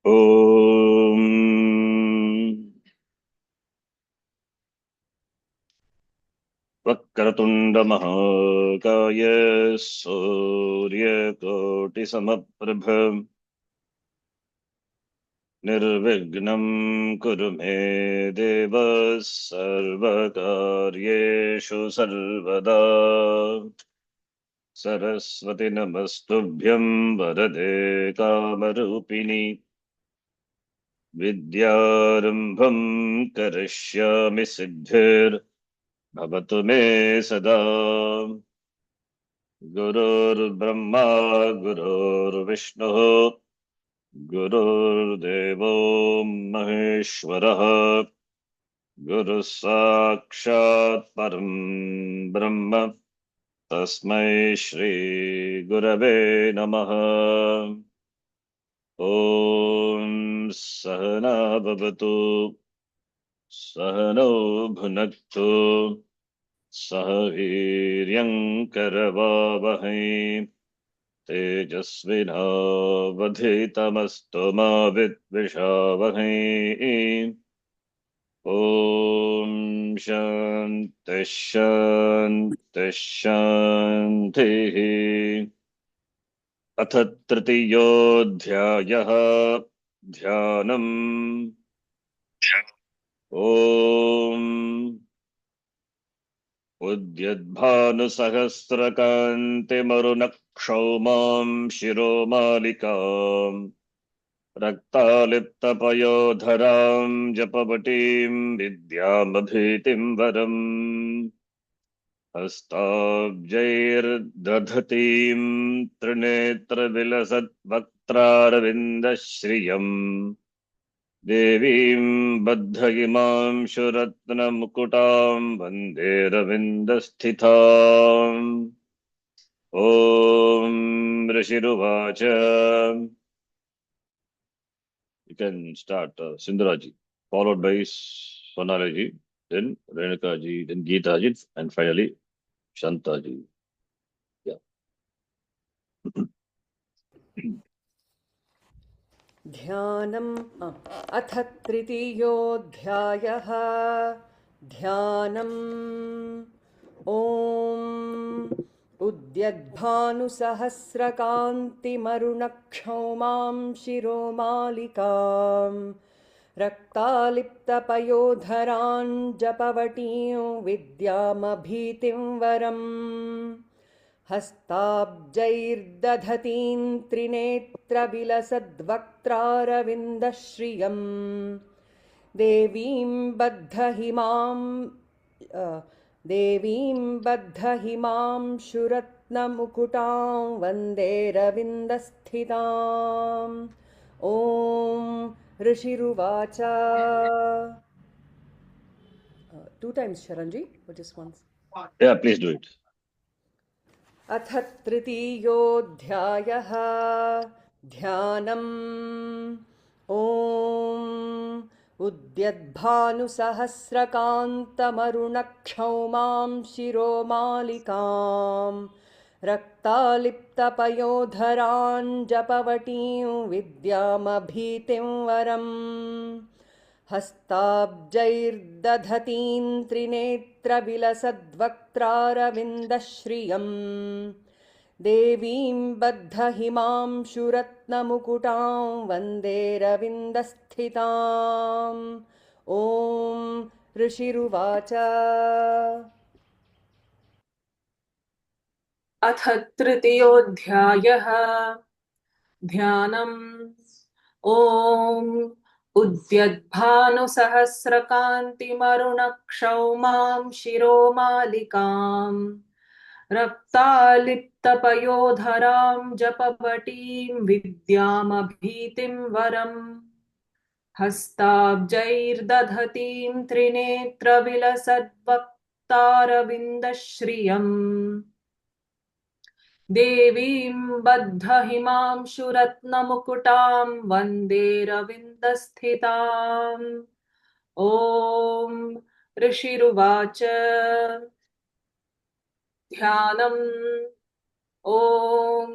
ॐ वक्रतुण्डमहाकाय सूर्यकोटिसमप्रभ निर्विघ्नं कुरु मे देव सर्वकार्येषु सर्वदा। सरस्वति नमस्तुभ्यं वरदे कामरूपिणि विद्यारम्भं करिष्यामि सिद्धिर्भवतु मे सदा। गुरुर्ब्रह्मा गुरुर्विष्णुः गुरुर्देवो महेश्वरः गुरुः साक्षात् परं ब्रह्म तस्मै श्री गुरवे नमः। ॐ सहना भवतु सहनौ भुनक्तु सह वीर्यङ्करवावहै तेजस्विनावधीतमस्तु मा विद्विषावहै। ॐ शान्तिः शान्तिः शान्तिः। अथ तृतीयोऽध्यायः ध्यानम्। ॐ उद्यद्भानुसहस्रकान्तिमरुणक्षौमां शिरोमालिकाम् रक्तालिप्तपयोधरां जपवटीं विद्यामभीतिं वरम् हस्ताब्जैर्दधतीं त्रिनेत्रविलसद्वक्त्रारविन्दश्रियम् देवीं बद्धइमां शुरत्नमुकुटां वन्दे रविन्दस्थिताम्। ॐ ऋषिरुवाच। You can start Sindhuraji, followed by Sonalaji, then Renikaji, then Geetaji, and finally Shantaji. Yeah. ध्यानम् अथ तृतीयोऽध्यायः ध्यानम्। ॐ उद्यद्भानुसहस्रकान्तिमरुणक्षौमां शिरोमालिकां रक्तालिप्तपयोधरां जपवटीं विद्यामभीतिं वरम् हस्ताब्जैर्दधतीं त्रिनेत्रविलसद्वक्त्रारविन्दश्रियम् देवीं बद्धहिमां शुरत्नमुकुटां वन्दे रविन्दस्थिताम्। ॐ ऋषिरुवाच। Two times, Sharanji, or just once? Yeah, please do it. अथ तृतीयोऽध्यायः ध्यानम्। ॐ उद्यद्भानुसहस्रकान्तमरुणक्षौमां शिरोमालिकां रक्तालिप्तपयोधरां जपवटीं विद्यामभीतिं वरम् हस्ताब्जैर्दधतीं त्रिनेत्रविलसद्वक्त्रारविन्दश्रियम् देवीं बद्धहिमां शुरत्नमुकुटां वन्दे रविन्दस्थिताम्। ॐ ऋषिरुवाच। अथ तृतीयोऽध्यायः ध्यानम्। ॐ उद्यद्भानुसहस्रकान्तिमरुणक्षौमां शिरोमालिकां रक्तालिप्तपयोधरां जपवटीं विद्यामभीतिं वरम् हस्ताब्जैर्दधतीं त्रिनेत्रविलसद्वक्त्रारविन्दश्रियम् देवीं बद्धहिमां शुरत्नमुकुटां वन्दे रविन्दस्थिताम्। ॐ ऋषिरुवाच। ध्यानम्। ॐ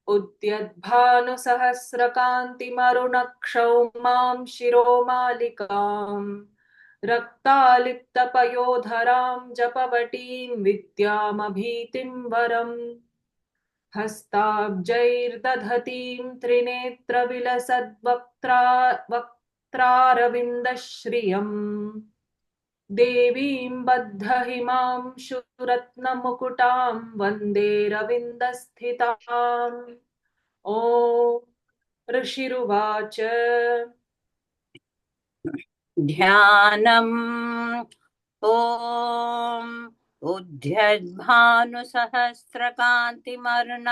उद्यद्भानुसहस्रकान्तिमरुणक्षौमां शिरोमालिकाम् रक्तालिप्तपयोधरां जपवटीं विद्यामभीतिं वरम् हस्ताब्जैर्दधतीं वक्त्रारविन्दश्रियम् देवीं बद्धहिमांशुरत्नमुकुटां वन्दे रविन्दस्थिताम् ॐ ऋषिरुवाच ध्यानम् ॐ उद्यद्भानुसहस्रकान्तिमरुण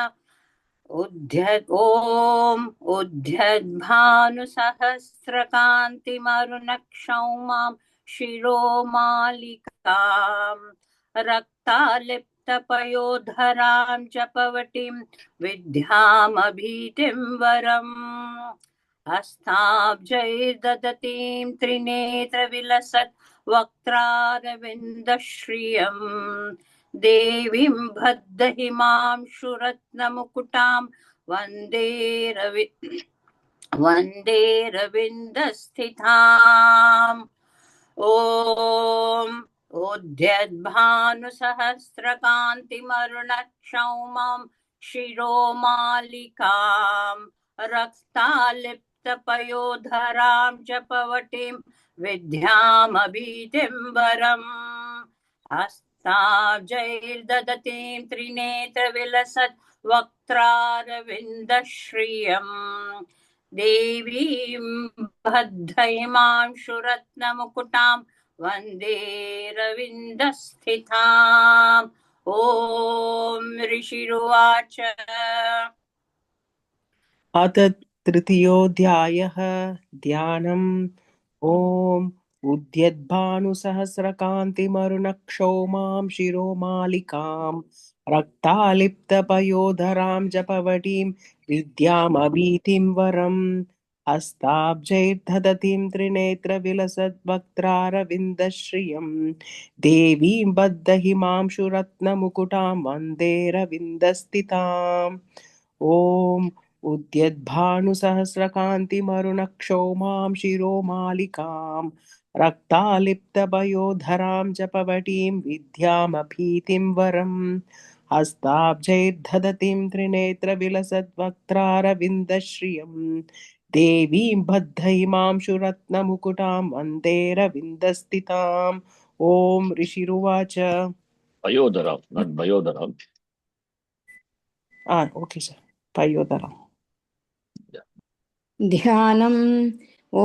उद्यद्भानुसहस्रकान्तिमरुणक्षौमां शिरोमालिकाम् रक्तालिप्तपयोधरां जपवटीं विद्यामभीतिं वरम् हस्ताब्जैर्दधतीं त्रिनेत्रविलसत् वक्त्रारविन्दश्रियम् देवीं बद्धहिमांशुरत्नमुकुटां वन्दे रविन्दस्थिताम् ॐ उद्यद्भानुसहस्रकान्तिमरुणक्षौमां शिरोमालिकाम् रक्तालिप्तपयोधरां जपवटीं विद्यामभीतिं वरम् हस्ताब्जैर्दधतीं त्रिनेत्रविलसत् वक्त्रारविन्दश्रियम् देवीं बद्धहिमांशुरत्नमुकुटां वन्दे रविन्दस्थिताम् ॐ ऋषिरुवाच अथ तृतीयोऽध्यायः ध्यानम् ॐ उद्यद्भानुसहस्रकान्तिमरुणक्षौमां शिरोमालिकां रक्तालिप्तपयोधरां जपवटीं विद्यामभीतिं वरम् हस्ताब्जैर्दधतीं त्रिनेत्रविलसद्वक्त्रारविन्दश्रियम् देवीं बद्धहिमांशुरत्नमुकुटां वन्दे रविन्दस्थिताम् ॐ उद्यद्भानुसहस्रकान्तिमरुणक्षौमां शिरोमालिकां रक्तालिप्तपयोधरां जपवटीं विद्यामभीतिं वरम् हस्ताब्जैर्दधतीं त्रिनेत्रविलसद्वक्त्रारविन्दश्रियम् देवीं बद्धहिमांशुरत्नमुकुटां वन्दे रविन्दस्थिताम् ॐ ऋषिरुवाच Ayodhara, not Bayodhara. ओके सर पयोदरा ध्यानम् ॐ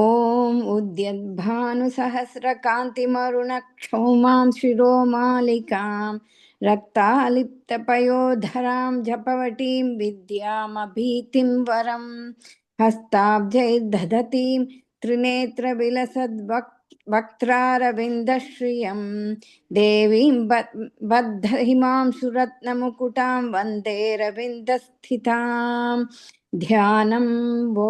उद्यद्भानुसहस्रकान्तिमरुणक्षौमां शिरोमालिकां रक्तालिप्तपयोधरां जपवटीं विद्यामभीतिं वरम् हस्ताब्जैर्दधतीं वक्त्रारविन्दश्रियम् देवीं बद्धहिमांशुरत्नमुकुटां वन्दे रविन्दस्थिताम् ध्यानम् ॐ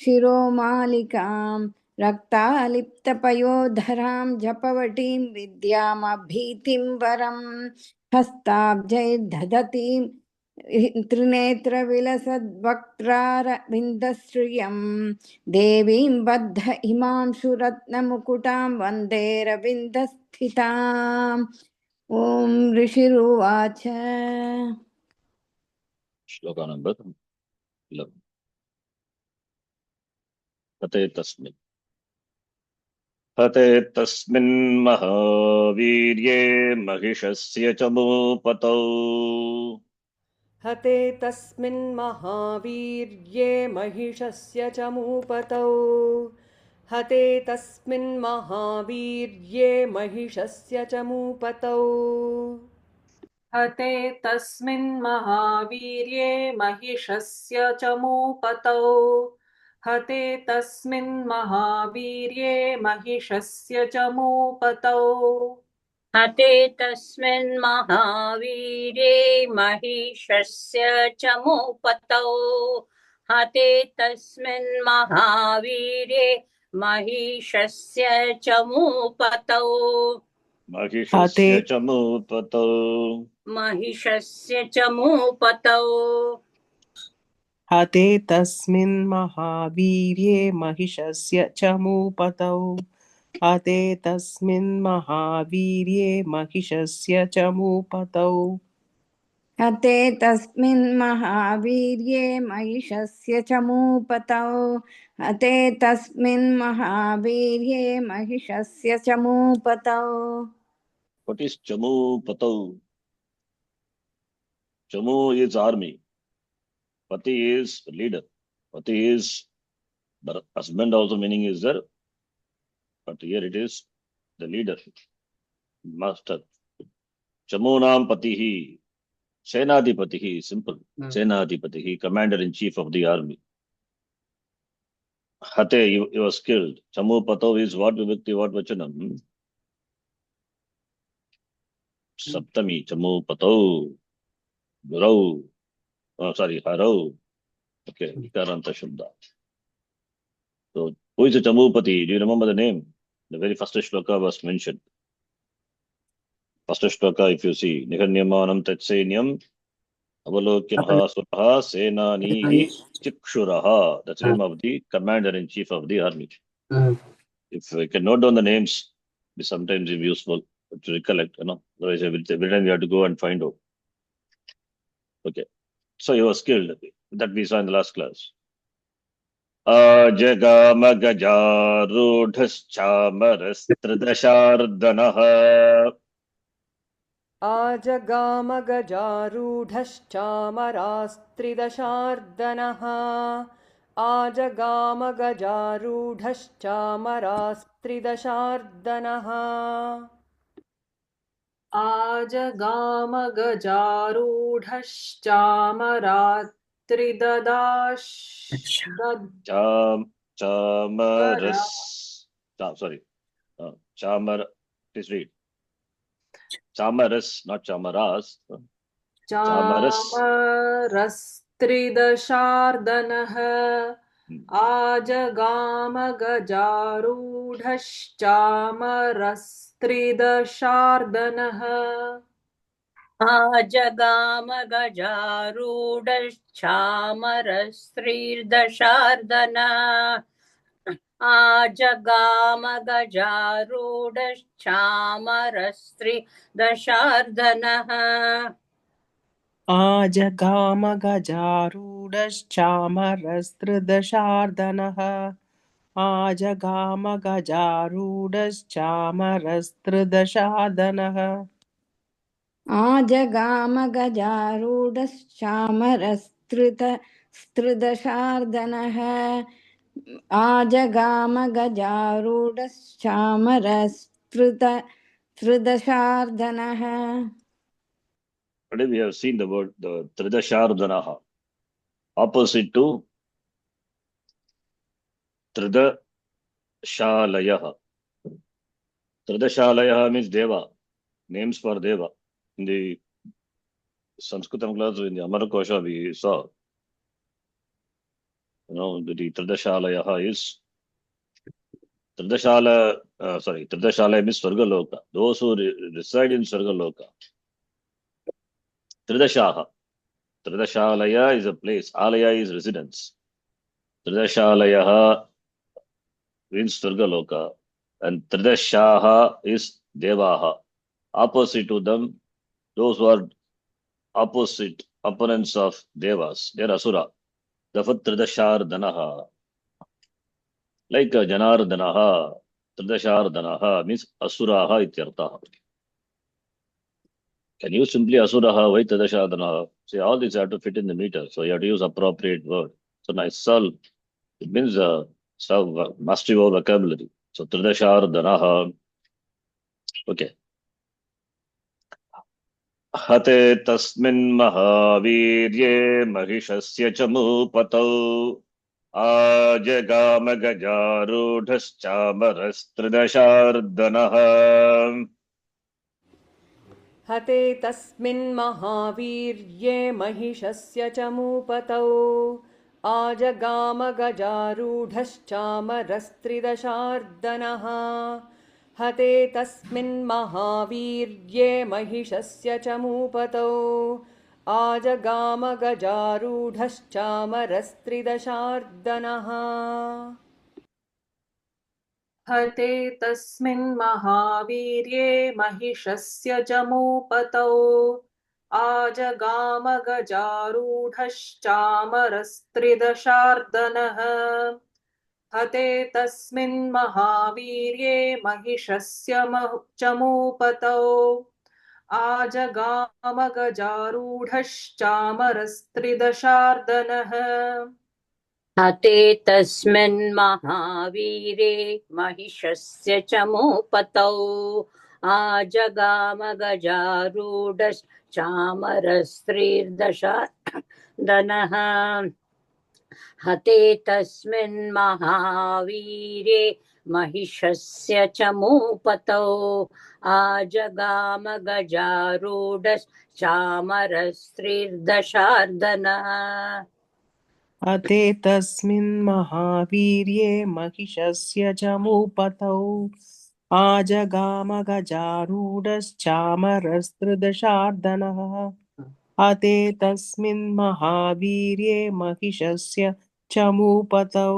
शिरोमालिकां रक्तालिप्तपयोधरां जपवटीं विद्यामभीतिं वरम् हस्ताब्जैर्दधतीं त्रिनेत्रविलसद्वक्त्रारविन्दश्रियम् देवीं बद्धहिमांशुरत्नमुकुटां वन्दे रविन्दस्थिताम् ॐ ऋषिरुवाच Shloka number 11. Hate tasmin. Hate tasmin mahavirye mahishasya chamupatau. हते तस्मिन् महावीर्ये महिषस्य च मूपतौ हते तस्मिन् महावीर्ये महिषस्य च मूपतौ हते तस्मिन् महावीर्ये महिषस्य चमूपतौ हते तस्मिन् महावीर्ये महिषस्य चमूपतौ हते तस्मिन् महावीरे महिषस्य चमूपतौ हते तस्मिन् महावीरे महिषस्य चमूपतौ महिषस्य च मूपतौ महिषस्य च मूपतौ हते तस्मिन् महावीर्ये महिषस्य च मूपतौ हते तस्मिन् महावीर्ये महिषस्य च मूपतौ हते तस्मिन् महावीर्ये महिषस्य च मूपतौ हते तस्मिन् महावीर्ये महिषस्य च मूपतौ What is Chamu Patau? Chamu is army. Pati is leader. Pati is the husband also meaning is there. But here it is the leader, master. Chamunam Patihi. Senadipatihi, simple. Senadipatihi, commander in chief of the army. Hate, he was killed. Chamu Patau is what vibhakti, what vachanam? Saptami, Chamu Patau. Gurau. Oh, sorry, Harau. Okay, Vikaranta Shabda. So, who is the Chamupati? Do you remember the name? The very first shloka was mentioned. First shloka, if you see, Nihanyamanam Tatsainyam, Avalokyanha Suraha, Senanihi, Chikshuraha. That's the name of the commander in chief of the army. If we can note down the names, it sometimes is useful to recollect, Otherwise, every time we have to go and find out. Okay. So he was killed. That we saw in the last class. आजगामगजारूढश्चामरस्त्रदशार्दनः आजगामगजारूढश्चामरास्त्रिदशार्दनः आजगामगजारूढश्चामरास्त्रिदशार्दनः आजगामगजारूढश्चामरात्रिददाश चामरस् sorry chamar please read chamaras not chamaras chamaras चामरस्त्रिदशार्दनः आजगामगजारूढश्चामरस्त्रिदशार्दनः आजगामगजारूढश्चामरस्त्रीर्दशार्दना आजगामगजारूढश्चामरस्त्रिदशार्दनः आजगामगजारूढश्चामरस्त्रदशार्दनः आजगामगजारूढश्चामरस्त्रदशार्दनः आजगामगजारूढश्चामरस्त्रिदशार्दनः आजगामगजारूढश्चामरस्त्रिदशार्दनः Today we have seen the word the tridashardanaha opposite to tridashalayah. Tridashalayah means deva, names for deva. In the Sanskritam class, in the Amarakosha, we saw, the Tridashalayah is Tridashalaya means Swargaloka. Those who reside in Swargaloka. Tridashaha. Tridashalaya is a place. Alaya is residence. Tridashalaya means Swargaloka. And Tridashaha is Devaha. Opposite to them, those who are opponents of Devas, they are Asura. Therefore, Tridashardanaha. Like Janardanaha, Tridashardanaha means Asuraha ityartaha. Can you simply Asuraha, why Tridashardanaha? See, all these have to fit in the meter, so you have to use appropriate word. So Naisal, it means mastery of vocabulary. So Tridashardanaha. Okay. हते तस्मिन् महावीर्ये महिषस्य च मूपतौ आजगामगजारूढश्चामरस्त्रिदशार्दनः हते तस्मिन् महावीर्ये महिषस्य च मूपतौ आजगामगजारूढश्चामरस्त्रिदशार्दनः हते तस्मिन् महावीर्ये महिषस्य चमूपतौ आजगामगजारूढश्चामरस्त्रिदशार्दनः हते तस्मिन् महावीर्ये महिषस्य जमूपतौ आजगामगजारूढश्चामरस्त्रिदशार्दनः हते तस्मिन् महावीर्ये महिषस्य चमूपतौ आजगामगजारूढश्चामरस्त्रिदशार्दनः हते तस्मिन् महावीरे महिषस्य चमूपतौ आजगामगजारूढश्चामरस्त्रिर्दशार्दनः हते तस्मिन् महावीरे महिषस्य चमूपतौ आजगामगजारूढश्चामरस्त्रिर्दशार्दनः हते तस्मिन् महावीर्ये महिषस्य चमूपतौ आजगामगजारूढश्चामरस्त्रिदशार्दनः हते तस्मिन् महावीर्ये महिषस्य चमूपतौ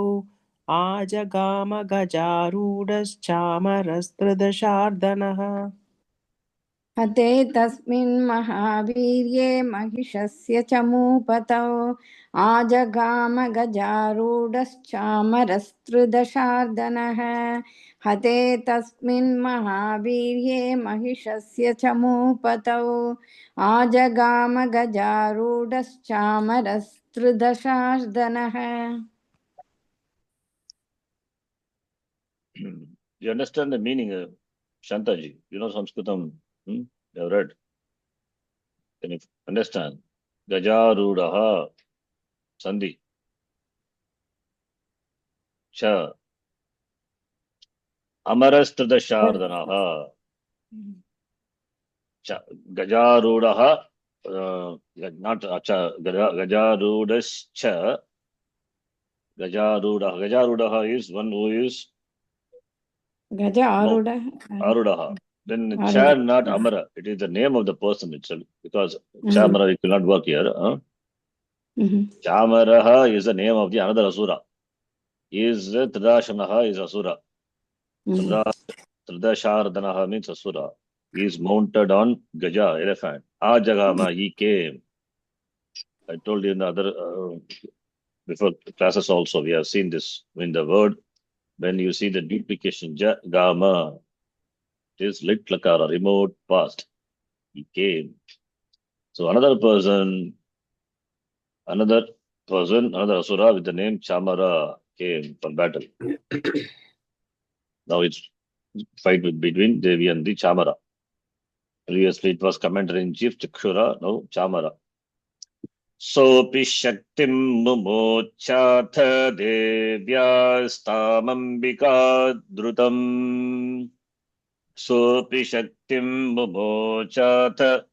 आजगामगजारूढश्चामरस्त्रिदशार्दनः हते तस्मिन् महावीर्ये महिषस्य चमूपतौ आजगामगजारूढश्चामरस्त्रिदशार्दनः हते तस्मिन् महावीर्ये महिषस्य चमूपतौ आजगामगजारूढश्चामरस्त्रिदशार्दनः You understand the meaning, Shantaji? You know Sanskritam? You have read. Can you understand? Gajarudaha Sandhi. Cha. Amarastradashardanaha. Cha. Gajarudaha. Not Cha. Gajarudascha. Gajarudaha. Gajarudaha is one who is no. Arudaha. Then Cha, not Amara. It is the name of the person itself. Because Chamara, it will not work here. Chamaraha is the name of the another Asura. Is Tridashanaha is Asura. Tridashardanaha means Asura. He is mounted on Gaja, elephant. Ajagama, he came. I told you in the other before classes also, we have seen this in the word. When you see the duplication, Jagama, it is lit lakara, remote past. He came. So another Asura with the name Chamara came for battle. Now it's fight between Devi and the Chamara. Previously it was Commander-in-Chief Chakshura, now Chamara. Sopi Shaktim Mumochatha Devyastamambika Drutam. Sopi Shaktim Mumochatha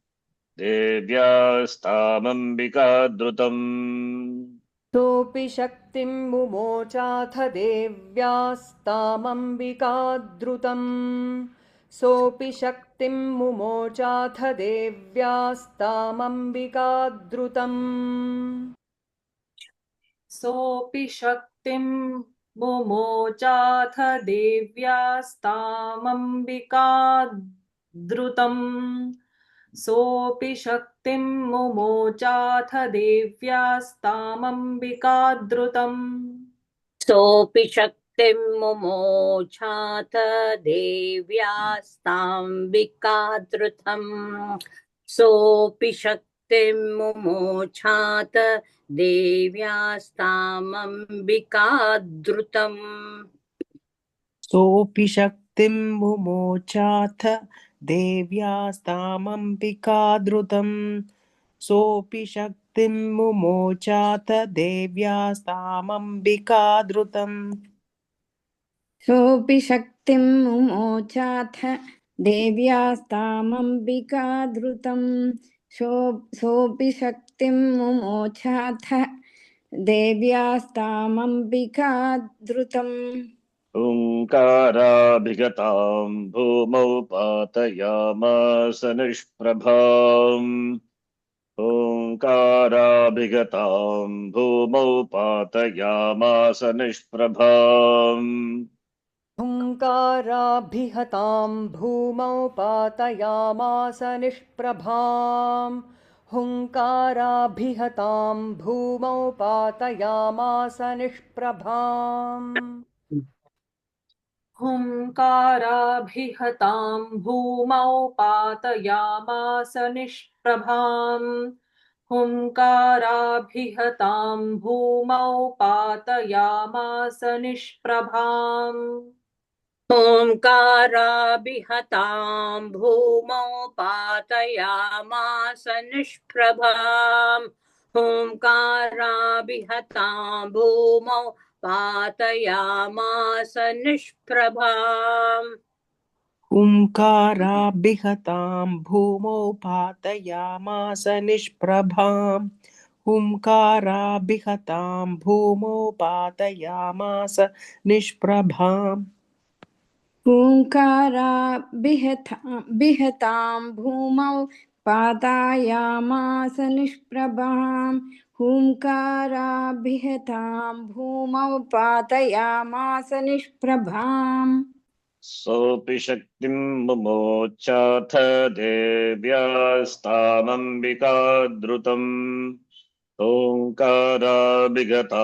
Devyastamambika Drutam. सोऽपि शक्तिं मुमोचाथ देव्यास्तामम्बिकाद्रुतम् सोऽपि शक्तिं मुमोचाथ देव्यास्तामम्बिकाद्रुतम् सोऽपि शक्तिं मुमोचाथ देव्यास्तामम्बिकाद्रुतम् सोऽपि शक्तिं मुमोचाथ देव्यास्तामम्बिकाद्रुतम् सोऽपि शक्तिं मुमोचाथ देव्यास्ताम्बिकाद्रुतम् सोऽपि शक्तिं मुमोचाथ देव्यास्तामम्बिकाद्रुतम् सोऽपि शक्तिं मुमोचाथ देव्यास्तामम्बिकाद्रुतम् सोऽपि शक्तिं मुमोचाथ देव्यास्तामम्बिकाद्रुतम् सोऽपि शक्तिं मुमोचाथ देव्यास्तामम्बिकाद्रुतम् सोऽपि शक्तिं मुमोचाथ देव्यास्तामम्बिकाद्रुतम् ओङ्काराभिगतां भूमौ पातयामास निष्प्रभाम् ओङ्काराभिगतां भूमौ पातयामास निष्प्रभाम् हुङ्काराभिहतां भूमौ पातयामास निष्प्रभाम् हुङ्काराभिहतां भूमौ पातयामास निष्प्रभाम् हुङ्काराभिहतां भूमौ पातयामास निष्प्रभाम् हुङ्काराभिहतां भूमौ पातयामास निष्प्रभाम् ओङ्काराभिहतां भूमौ पातयामास निष्प्रभाम् ओङ्काराभिहतां भूमौ पातयामास निष्प्रभाम् हुङ्काराभिहतां भूमौ पातयामास निष्प्रभाम् हुङ्काराभिहतां भूमौ पातयामास निष्प्रभाम् हुङ्काराभिहतां भूमौ पातयामास निष्प्रभाम् हुङ्काराभिहतां भूमौ पातयामास निष्प्रभाम् सोऽपि शक्तिं मुमोचाथ देव्यास्तामम्बिका द्रुतम् ओङ्काराभिगतां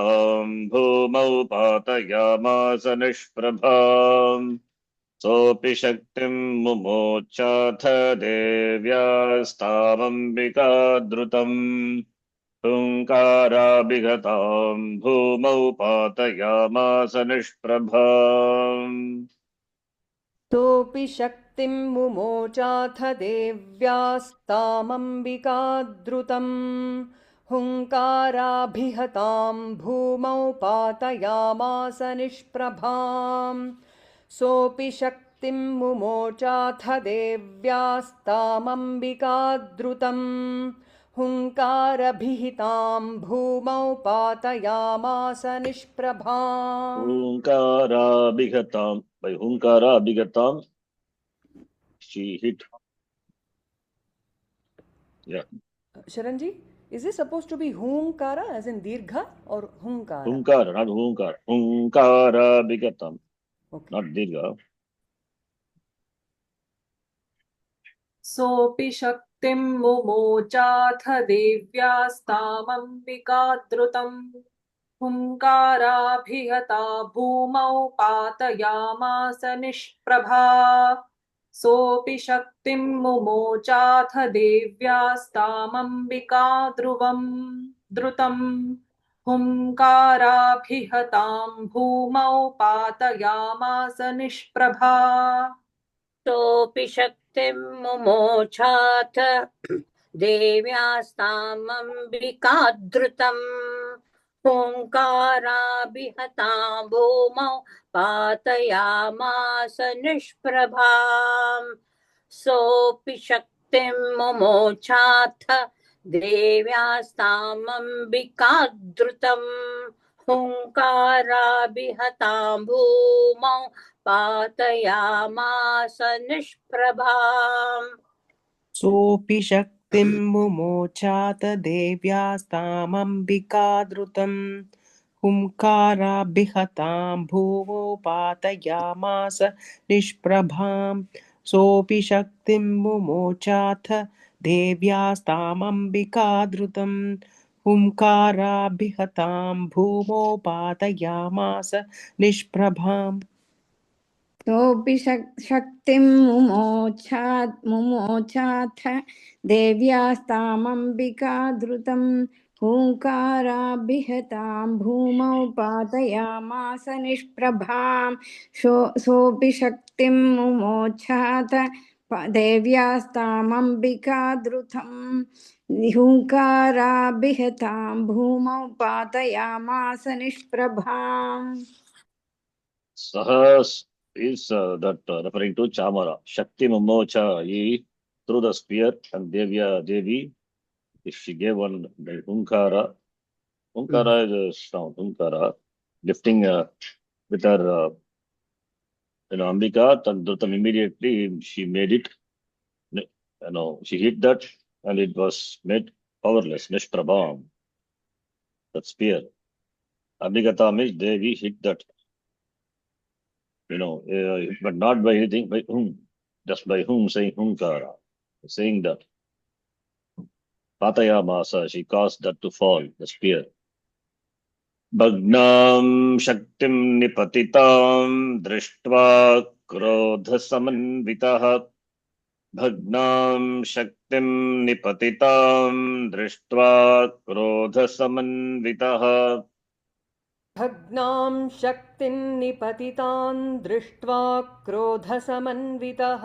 भूमौ पातयामास निष्प्रभाम् सोऽपि शक्तिं मुमोचाथ देव्यास्तामम्बिका द्रुतम् ओङ्काराभिगतां भूमौ पातयामास निष्प्रभाम् सोऽपि शक्तिं मुमोचाथ देव्यास्तामम्बिकाद्रुतम् हुङ्काराभिहतां भूमौ पातयामास निष्प्रभाम् सोऽपि शक्तिं मुमोचाथ देव्यास्तामम्बिकाद्रुतम् हुङ्कारभिहितां भूमौ पातयामास निष्प्रभाम् Hunkarabigatam. By Hunkarabigatam, she hit. Yeah. Sharanji, is this supposed to be Hunkara as in Dirgha or Hunkara? Hunkara, not Hunkar. Hunkarabigatam. Okay. Not Dirga. सोऽपि शक्तिं मुमोचाथ देव्यास्तामम्बिकाद्रुतम् हुङ्काराभिहता भूमौ पातयामास निष्प्रभा सोऽपि शक्तिं मुमोचाथ द्रुतम् हुङ्काराभिहतां भूमौ पातयामास निष्प्रभा सोऽपि शक्तिं मुमोचाथ देव्यास्तामम्बिकाद्रुतम् ओङ्काराभिहतां भूमौ पातयामास निष्प्रभाम् सोऽपि शक्तिं मुमोचाथ देव्यास्तामम्बिकाद्रुतम् हुङ्काराभिहतां भूमौ पातयामास निष्प्रभाम् सोऽपि शक्तिं मुमोचात देव्यास्तामम्बिकाद्रुतम् हुङ्काराभिहतां भूमौ पातयामास निष्प्रभाम् सोऽपि शक्तिं मुमोचाथ देव्यास्तामम्बिकाद्रुतम् हुङ्काराभिहतां भूमौ पातयामास निष्प्रभाम् सोऽपि शक्तिं मुमोचाथ देव्यास्तामम्बिकाद्रुतं हुङ्काराभिहतां भूमौ पातयामास निष्प्रभाम् सोऽपि शक्तिं मुमोचाथ देव्यास्तामम्बिकाद्रुतं हुङ्काराभिहतां भूमौ पातयामास निष्प्रभाम् Sahas is that referring to Chamara. Shakti Mamocha through the spear and Devya Devi. If she gave one the Hunkara, Hunkara is a sound. Hunkara lifting with her Ambika Tandrutam, immediately she made it, she hit that and it was made powerless, Nishprabham, that spear. Ambikata means Devi hit that, but not by anything, by whom? Just by whom, saying Hunkara, saying that. Patayamasa, she caused that to fall, the spear. Bhagnam Shaktim Nipatitam Drishtva Krodha Samanvitah. Bhagnam Shaktim Nipatitam Drishtva Krodha Samanvitah. भग्नां शक्तिं निपतितां दृष्ट्वा क्रोधसमन्वितः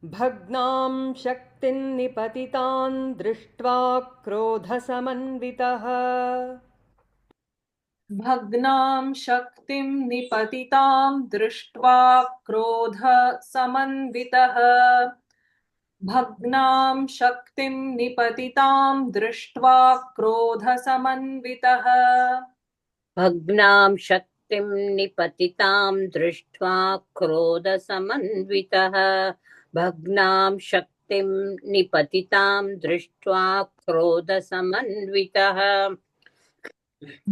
भग्नां शक्तिं निपतितां दृष्ट्वा क्रोधसमन्वितः भग्नां शक्तिं निपतितां दृष्ट्वा क्रोधसमन्वितः भग्नां शक्तिं निपतितां दृष्ट्वा क्रोधसमन्वितः भग्नां शक्तिं निपतितां दृष्ट्वा क्रोधसमन्वितः भग्नां शक्तिं निपतितां दृष्ट्वा क्रोधसमन्वितः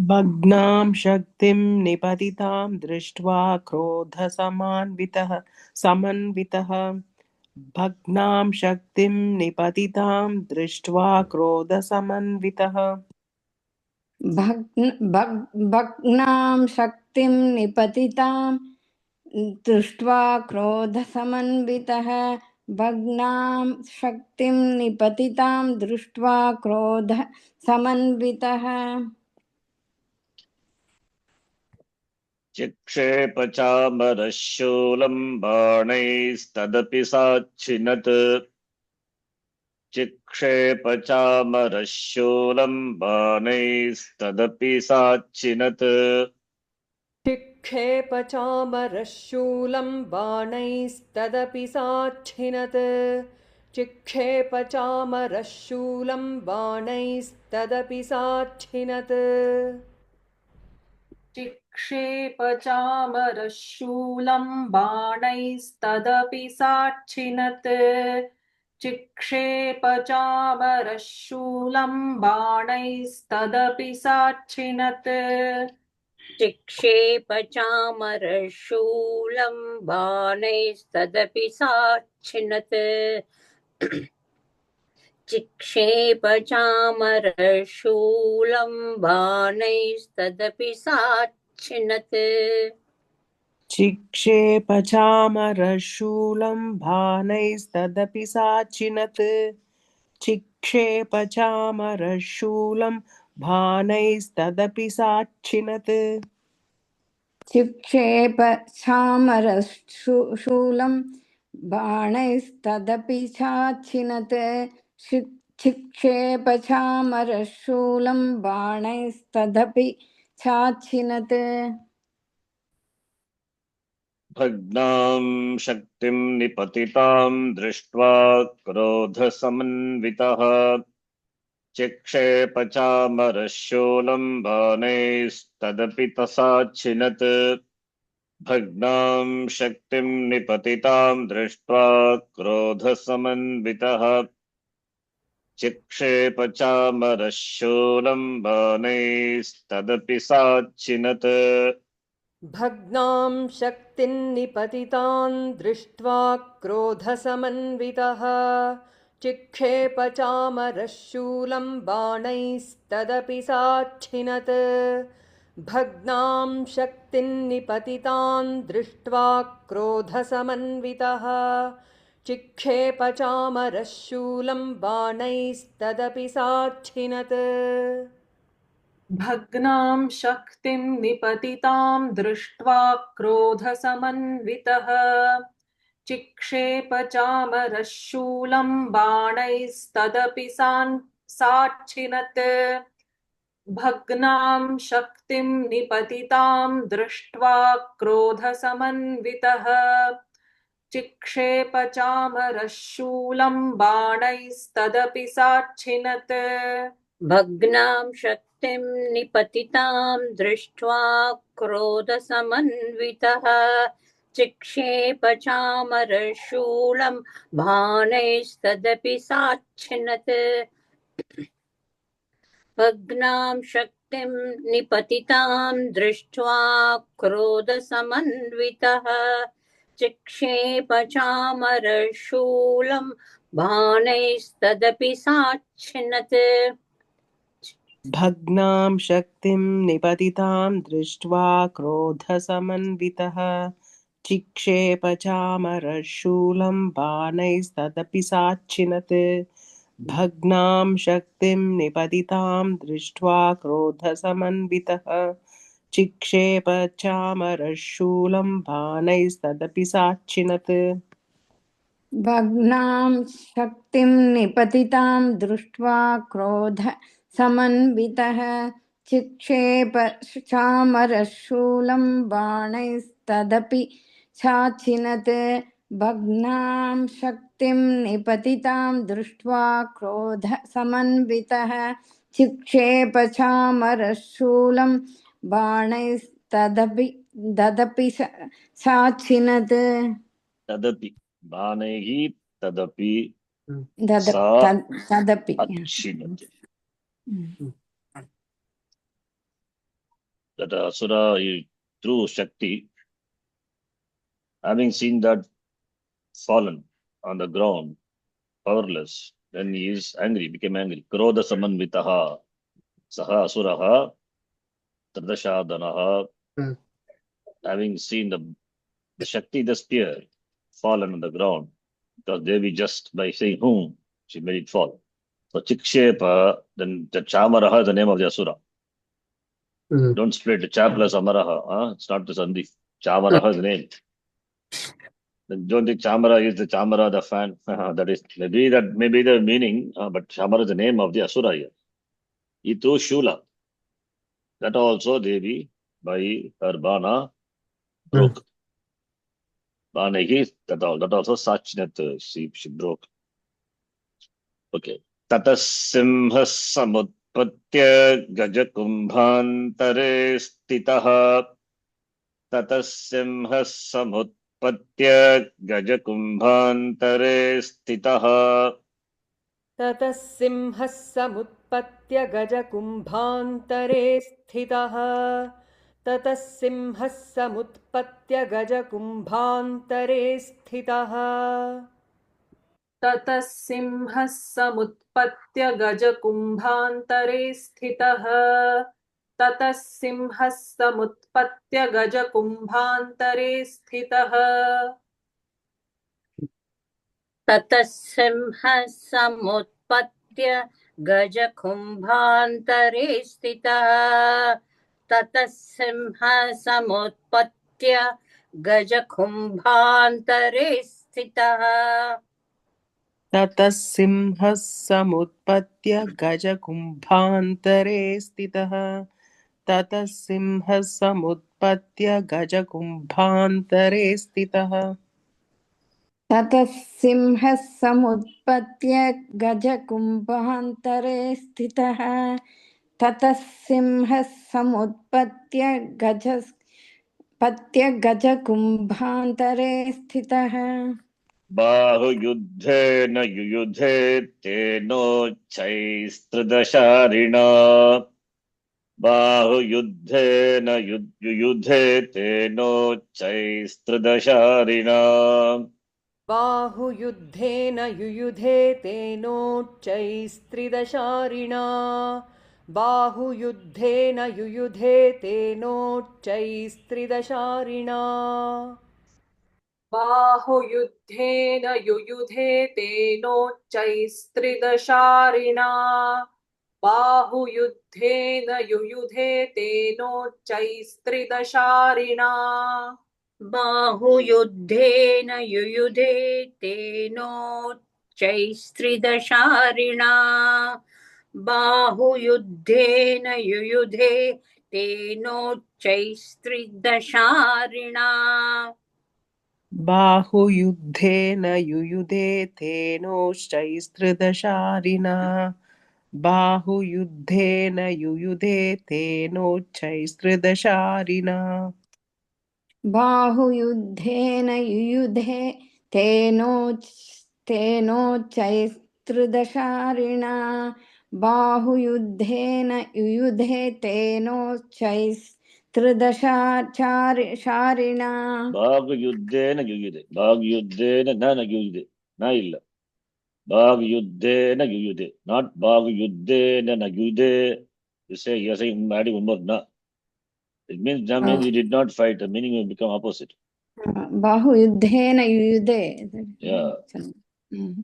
भग्नां शक्तिं निपतितां दृष्ट्वा क्रोधसमन्वितः भग्नां शक्तिं निपतितां दृष्ट्वा क्रोधसमन्वितः भग्नां शक्तिं निपतितां दृष्ट्वा क्रोधसमन्वितः भग्नां शक्तिं निपतितां दृष्ट्वा क्रोधसमन्वितः चिक्षेपचामरशूलं बाणैस्तदपि साच्छिनत्. चिक्षेपचामरशूलं बाणैस्तदपि साच्छिनत्. चिक्षेपचामरशूलं बाणैस्तदपि साच्छिनत् चिक्षेपचामरशूलं बाणैस्तदपि साच्छिनत् चिक्षेपचामरशूलं बाणैस्तदपि साच्छिनत् चिक्षेपचामरशूलं बाणैस्तदपि साच्छिनत् चिक्षेपचामरशूलं बाणैस्तदपि साच्छिनत् चिक्षेपचामरशूलं बाणैस्तदपि साच्छिनत् चिक्षेपचामरशूलं बाणैस्तदपि साच्छिनत् चिक्षेपचामरशूलं बाणैस्तदपि साच्छिनत् चिक्षेपचामरशूलं बाणैस्तदपि साच्छिनत् चिक्षेपचामरशूलं बाणैस्तदपि साच्छिनत् भग्नां शक्तिं निपतितां दृष्ट्वा क्रोधसमन्वितः. चिक्षेपचामरशूलं बाणैस्तदपि तसाच्छिनत्. भग्नां शक्तिं निपतितां दृष्ट्वा क्रोधसमन्वितः. चिक्षेपचामरशूलं बाणैस्तदपि साच्छिनत्. भग्नां शक्तिं निपतितां दृष्ट्वा क्रोधसमन्वितः चिक्षेपचामरशूलं बाणैस्तदपि साच्छिनत् भग्नां शक्तिं निपतितां दृष्ट्वा क्रोधसमन्वितः चिक्षेपचामरशूलं बाणैस्तदपि साच्छिनत् भग्नां शक्तिं निपतितां दृष्ट्वा क्रोधसमन्वितः चिक्षेपचामरशूलं बाणैस्तदपि साच्छिनत् भग्नां शक्तिं निपतितां दृष्ट्वा क्रोधसमन्वितः चिक्षेपचामरशूलं बाणैस्तदपि साच्छिनत् भग्नां शक्तिं निपतितां दृष्ट्वा क्रोधसमन्वितः चिक्षेप चामरशूलं बाणैस्तदपि साच्छिनत् भग्नां शक्तिं निपतितां दृष्ट्वा क्रोधसमन्वितः चिक्षेप चामरशूलं बाणैस्तदपि साच्छिनत् भग्नां शक्तिं निपतितां दृष्ट्वा क्रोधसमन्वितः चिक्षेप चामरशूलं बाणैस्तदपि साच्छिनत् भग्नां शक्तिं निपतितां दृष्ट्वा क्रोधसमन्वितः चिक्षेप चामरशूलं बाणैस्तदपि साच्छिनत् भग्नां शक्तिं निपतितां दृष्ट्वा क्रोधसमन्वितः चिक्षेप चामरशूलं बाणैस्तदपि चाचिनत् भग्नां शक्तिं निपतितां दृष्ट्वा क्रोधसमन्वितः चिक्षेप चामरशूलं बाणैस्तदपि ददपि चाचिनत् तदपि बाणैः तदपि सा तदपि अच्छिनत्. That asura through Shakti, having seen that fallen on the ground, powerless, then he is angry, became angry. Krodha samanvitaha, saha asuraha, tradashadanaha. Having seen the Shakti, the spear, fallen on the ground, because Devi just by saying whom, she made it fall. So Chikshepa, then the Chamaraha is the name of the asura. Don't split the Cha plus Amaraha. It's not the Sandhi. Chamaraha is the name. Then don't think Chamara is the Chamara, the fan. That is maybe the meaning, but Chamara is the name of the asura here. He threw Shula. That also Devi by her Bana broke. Banahi, that also Sachinat, she broke. Okay. Tatasimha samutpatya gajakumbhantare stitaha. Tatasimha samutpatya gajakumbhantare stitaha. ततः सिंहः समुत्पत्य गजकुम्भान्तरे स्थितः ततः सिंहः समुत्पत्य गजकुम्भान्तरे स्थितः ततः सिंहः समुत्पत्य गजकुम्भान्तरे स्थितः ततः सिंहः समुत्पत्य गजकुम्भान्तरे स्थितः ततः सिंहः समुत्पत्य गजकुम्भान्तरे स्थितः ततः सिंहः समुत्पत्य गजकुम्भान्तरे स्थितः ततः सिंहः समुत्पत्य गजकुम्भान्तरे स्थितः ततः सिंहः समुत्पत्य गजकुम्भान्तरे स्थितः ततः सिंहः समुत्पत्य गजकुम्भान्तरे स्थितः ततः सिंहः समुत्पत्य गजकुम्भान्तरे स्थितः बाहुयुद्धेन युयुधे तेनोच्चैस्त्रिदशारिणा बाहुयुद्धेन युयुधे तेनोच्चैस्त्रिदशारिणा बाहुयुद्धेन युयुधे तेनोच्चैस्त्रिदशारिणा बाहुयुद्धेन युयुधे तेनोच्चैस्त्रिदशारिणा बाहुयुद्धेन युयुधे तेनोच्चैस्त्रिदशारिणा बाहुयुद्धेन युयुधे तेनोच्चैस्त्रिदशारिणा बाहुयुद्धेन युयुधे तेनोच्चैस्त्रिदशारिणा बाहुयुद्धेन युयुधे तेनोच्चैस्त्रिदशारिणा बाहुयुद्धेन युयुधे तेनोश्चैस्त्रिदशारिणा बाहुयुद्धेन युयुधे तेनोच्चैस्त्रिदशारिणा बाहुयुद्धेन युयुधे तेनोच्चैस्त्रिदशारिणा बाहुयुद्धेन युयुधे तेनोच्चैस्त्रिदशारिणा भागयुद्धेन युयुधे भागयुद्धेन न युयुधे न इल्ल भागयुद्धेन युयुधे not भागयुद्धेन न युयुधे. You say you're saying adding one more na. It means that means you did not fight. The meaning will become opposite. बाहुयुद्धेन युयुधे. Yeah. Mm.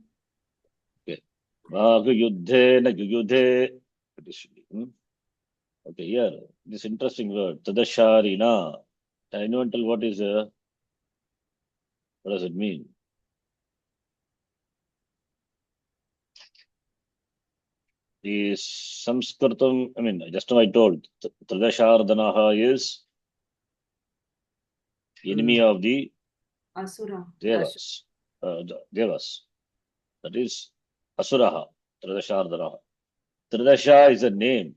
Okay. भागयुद्धेन युयुधे. It should be. Okay. Here, this interesting word tadasharina. Can anyone tell what does it mean? The Sanskritam, I mean, just now I told, Tradashardanaha is enemy of the Asura. Devas. Devas. That is Asuraha, Tradashardanaha. Tradasha is a name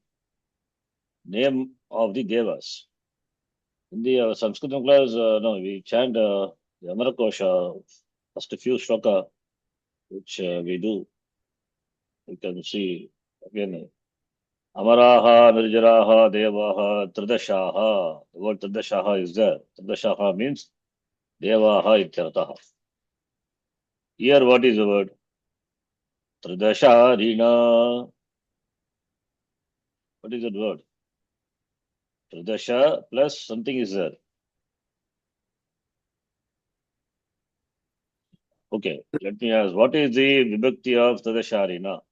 of the Devas. In the Sanskritam class, no, we chant the Amarakosha, first few shloka, which we do. You can see again. Amaraha, Nirjaraha, Devaha, Tridashaha. The word Tridashaha is there. Tridashaha means Devaha ityartaha. Here what is the word? Tridasharina. What is that word? Tridasha plus something is there. Okay, let me ask, what is the vibhakti of Tridasharina?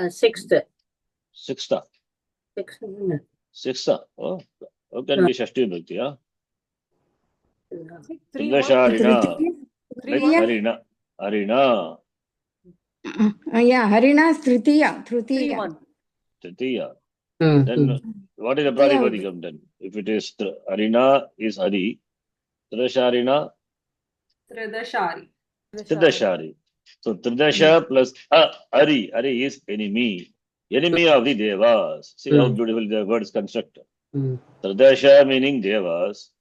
Sixth. Sixth. Sixth. Sixth. Oh, how can be Shashti vibhakti? Huh? 3 1. Tridasharina. Like Yeah. Harina. Harina. Yeah, Harina's Tritiya. 3 1. Tritiya. Then what is the Pradipadikam then? If it is Harina is Hari, Tridasharina, Tridashari. Tridashari. So Tridasha plus Hari. Hari is enemy. Enemy of the Devas. See how beautiful the word is constructed. Tridasha meaning Devas.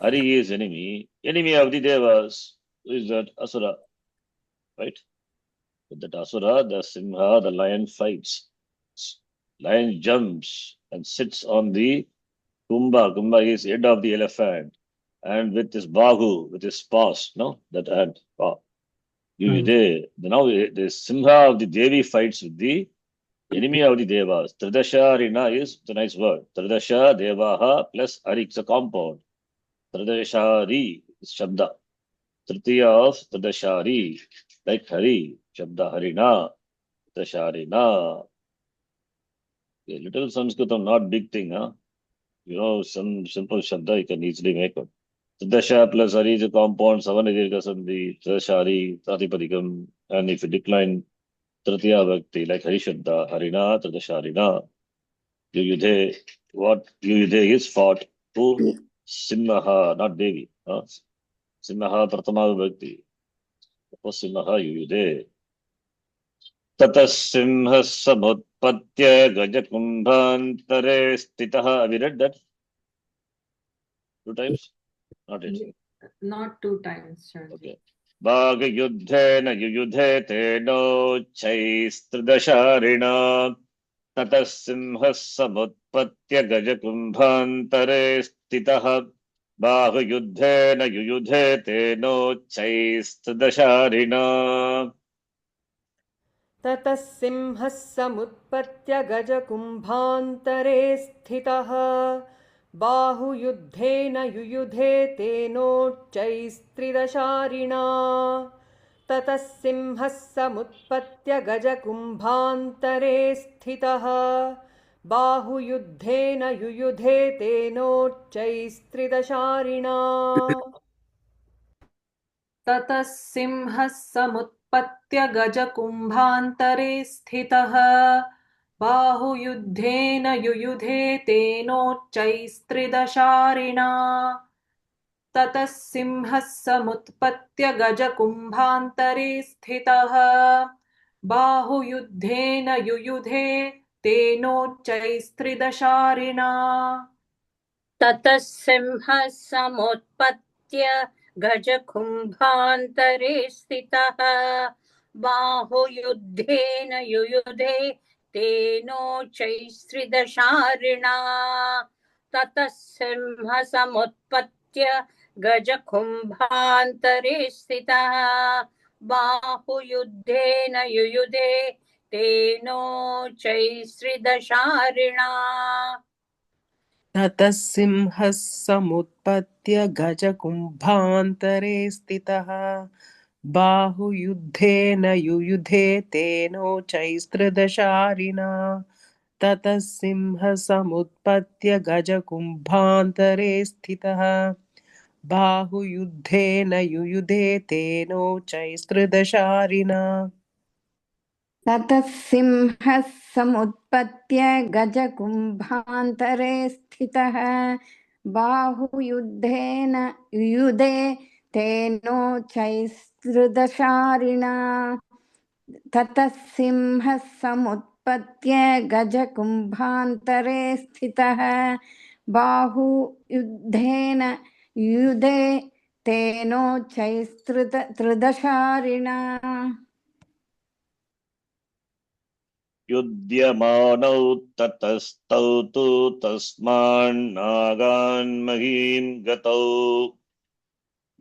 Hari is enemy. Enemy of the Devas. Who is that? Asura. Right? With that Asura, the Simha, the lion fights. Lion jumps and sits on the Kumbha. Kumbha is head of the elephant. And with his bahu, with his paws, no? That hand. Now the Simha of the Devi fights with the enemy of the Devas. Tridasharina is the nice word. Tridasha Devaha plus Hari. It's a compound. Tridashari is Shabda. Tritiya of Tridashari. Like Hari. Shabda Harina. Tridasharina. A little Sanskritam, not big thing, huh? You know, some simple Shabda you can easily make it. Tridasha plus Hari is a compound. Savanidhirga Sandhi. Tridashari. Pratipadikam. And if you decline Tritiya Bhakti, like Harishabda, Harina, Tridasharina, Yuyudhe, what Yuyudhe is fought to Simha, not Devi. Simha Pratama Bhakti. Simha Yuyudhe. Tata Simha Samutpatya Gajakumbhantare Stitaha. Have you read that? 2 times? Not yet. Not 2 times. Okay. Bhagayuddhena Yuyudhe Teno Chaistridasharina. ततः सिंहः समुत्पत्य गजकुम्भान्तरे स्थितः बाहुयुद्धेन युयुधे तेनोच्चैस्तदशारिणा. ततः सिंहः समुत्पत्य गजकुम्भान्तरे स्थितः बाहुयुद्धेन युयुधे तेनोच्चैस्त्रिदशारिणा. ततः सिंहः समुत्पत्य गजकुम्भान्तरे स्थितः बाहुयुद्धेन युयुधे तेनोच्चैस्त्रिदशारिणा. ततः सिंहः समुत्पत्य गजकुम्भान्तरे स्थितः बाहुयुद्धेन युयुधे तेनोच्चैस्त्रिदशारिणा. ततः सिंहः समुत्पत्य गजकुम्भान्तरे स्थितः बाहुयुद्धेन युयुधे तेनोच्चैस्त्रिदशारिणा. ततः सिंहः समुत्पत्य गजकुम्भान्तरे स्थितः बाहुयुद्धेन युयुधे तेनोच्चैस्त्रिदशारिणा ततः सिंहः समुत्पत्य गजकुम्भान्तरे स्थितः बाहुयुद्धेन युयुधे तेनोच्चैस्त्रिदशारिणा ततः सिंहः समुत्पत्य गजकुम्भान्तरे स्थितः बाहुयुद्धेन युयुधे तेनोचैस्त्रदशारिणा ततः सिंहः समुत्पत्य गजकुम्भान्तरे स्थितः बाहुयुद्धेन युयुधे तेनोचैस्त्रदशारिणा ततः सिंहः समुत्पत्य गजकुम्भान्तरे स्थितः बाहुयुद्धेन युयुधे तेनोच्चैस्त्रिदशारिणा ततः सिंहः समुत्पत्य गजकुम्भान्तरे स्थितः बाहुयुद्धेन युयुधे तेनोच्चैस्त्रिदशारिणा युध्यमानौ ततस्तौ तु तस्मान्नागान्महीं गतौ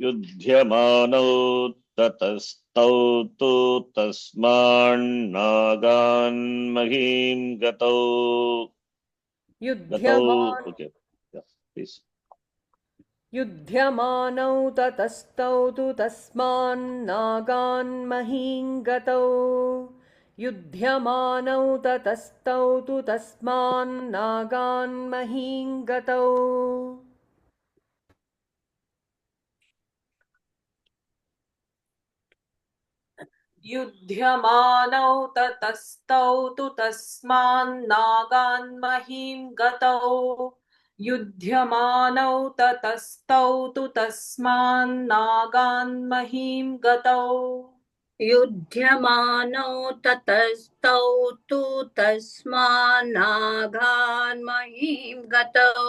युध्यमानौ ततस्तौ तु तस्मान्नागान्महीं गतौ गतौ युध्यमान ओके प्लीज युध्यमानौ ततस्तौ तु तस्मान्नागान् महीं गतौ युध्यमानौ ततस्तौ तु तस्मान्नागान् महीं गतौ युध्यमानौ ततस्तौ तु तस्मान्नागान्महीं गतौ युध्यमानौ ततस्तौ तु तस्मान्नागान्महीं गतौ युध्यमानौ ततस्तौ तु तस्मान्नागान्महीं गतौ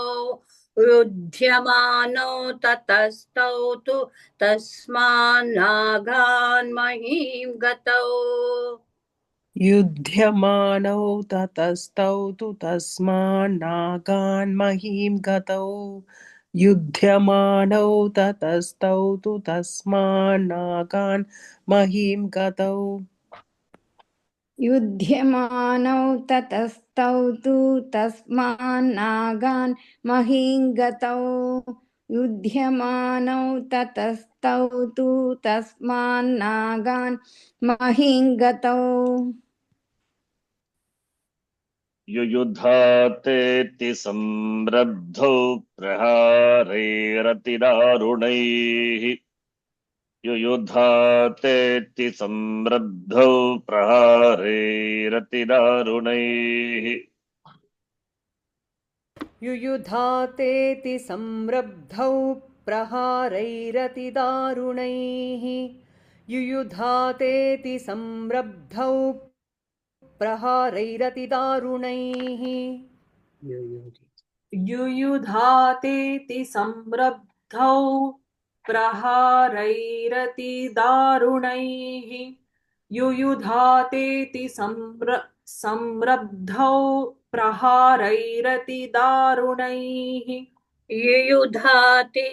युध्यमानौ ततस्तौ तु तस्मान्नागान्महीं गतौ युध्यमानौ ततस्तौ तु तस्मान्नागान्महीं गतौ युध्यमानौ ततस्तौ तु तस्मान्नागान्महीं गतौ युध्यमानौ ततस्तौ तु तस्मान्नागान् महीं गतौ युध्यमानौ ततस्तौ तु तस्मान्नागान् महीं गतौ युयुधातेति संरब्धौ प्रहारैरतिदारुणैः युयुधातेति संरब्धौ प्रहारैरतिदारुणैः युयुधातेति संरब्धौ प्रहारैरतिदारुणैः युयुधातेति संरब्धौ प्रहारैरतिदारुणैः युयुधातेति संरब्धौ प्रहारैरतिदारुणैः युयुधातेति संरब्धौ प्रहारैरतिदारुणैः युयुधाते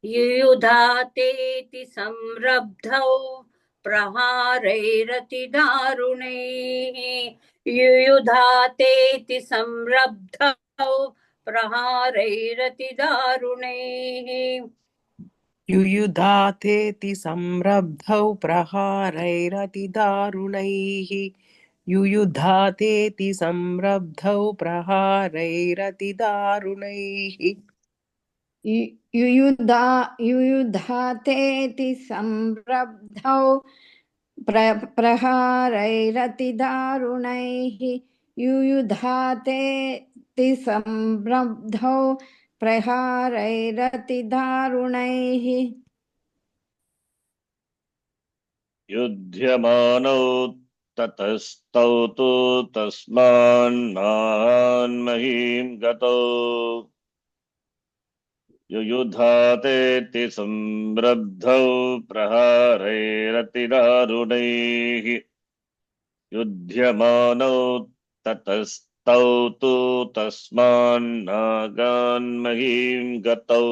युयुधातेति संरब्धौ प्रहारैरतिदारुणैः युयुधातेति संरब्धौ प्रहारैरतिदारुणैः युयुधातेति संरब्धौ प्रहारैरतिदारुणैः युयुधातेति संरब्धौ प्रहारैरतिदारुणैः युयुधातेति संरब्धौ प्रहारैरतिदारुणैः युयुधातेति संरब्धौ प्रहारैरतिदारुणैः युध्यमानौ ततस्तौ तु तस्मान्नान्महीं गतौ युयुधातेति संरब्धौ प्रहारैरतिदारुणैः युध्यमानौ ततस्तौ तु तस्मान्नागान्महीं गतौ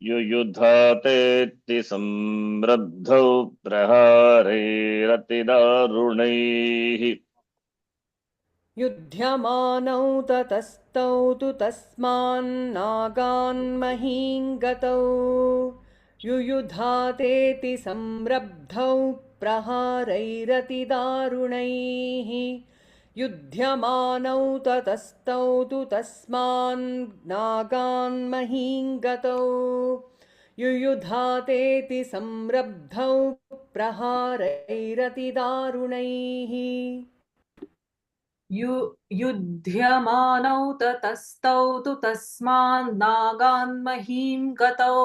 युयुधातेति संरब्धौ प्रहारैरतिदारुणैः युध्यमानौ ततस्तौ तु तस्मान्नागान्महीं गतौ युयुधातेति संरब्धौ प्रहारैरतिदारुणैः युध्यमानौ ततस्तौ तु तस्मान्नागान्महीं गतौ युयुधातेति संरब्धौ प्रहारैरतिदारुणैः युध्यमानौ ततस्तौ तु तस्मान्नागान्महीं गतौ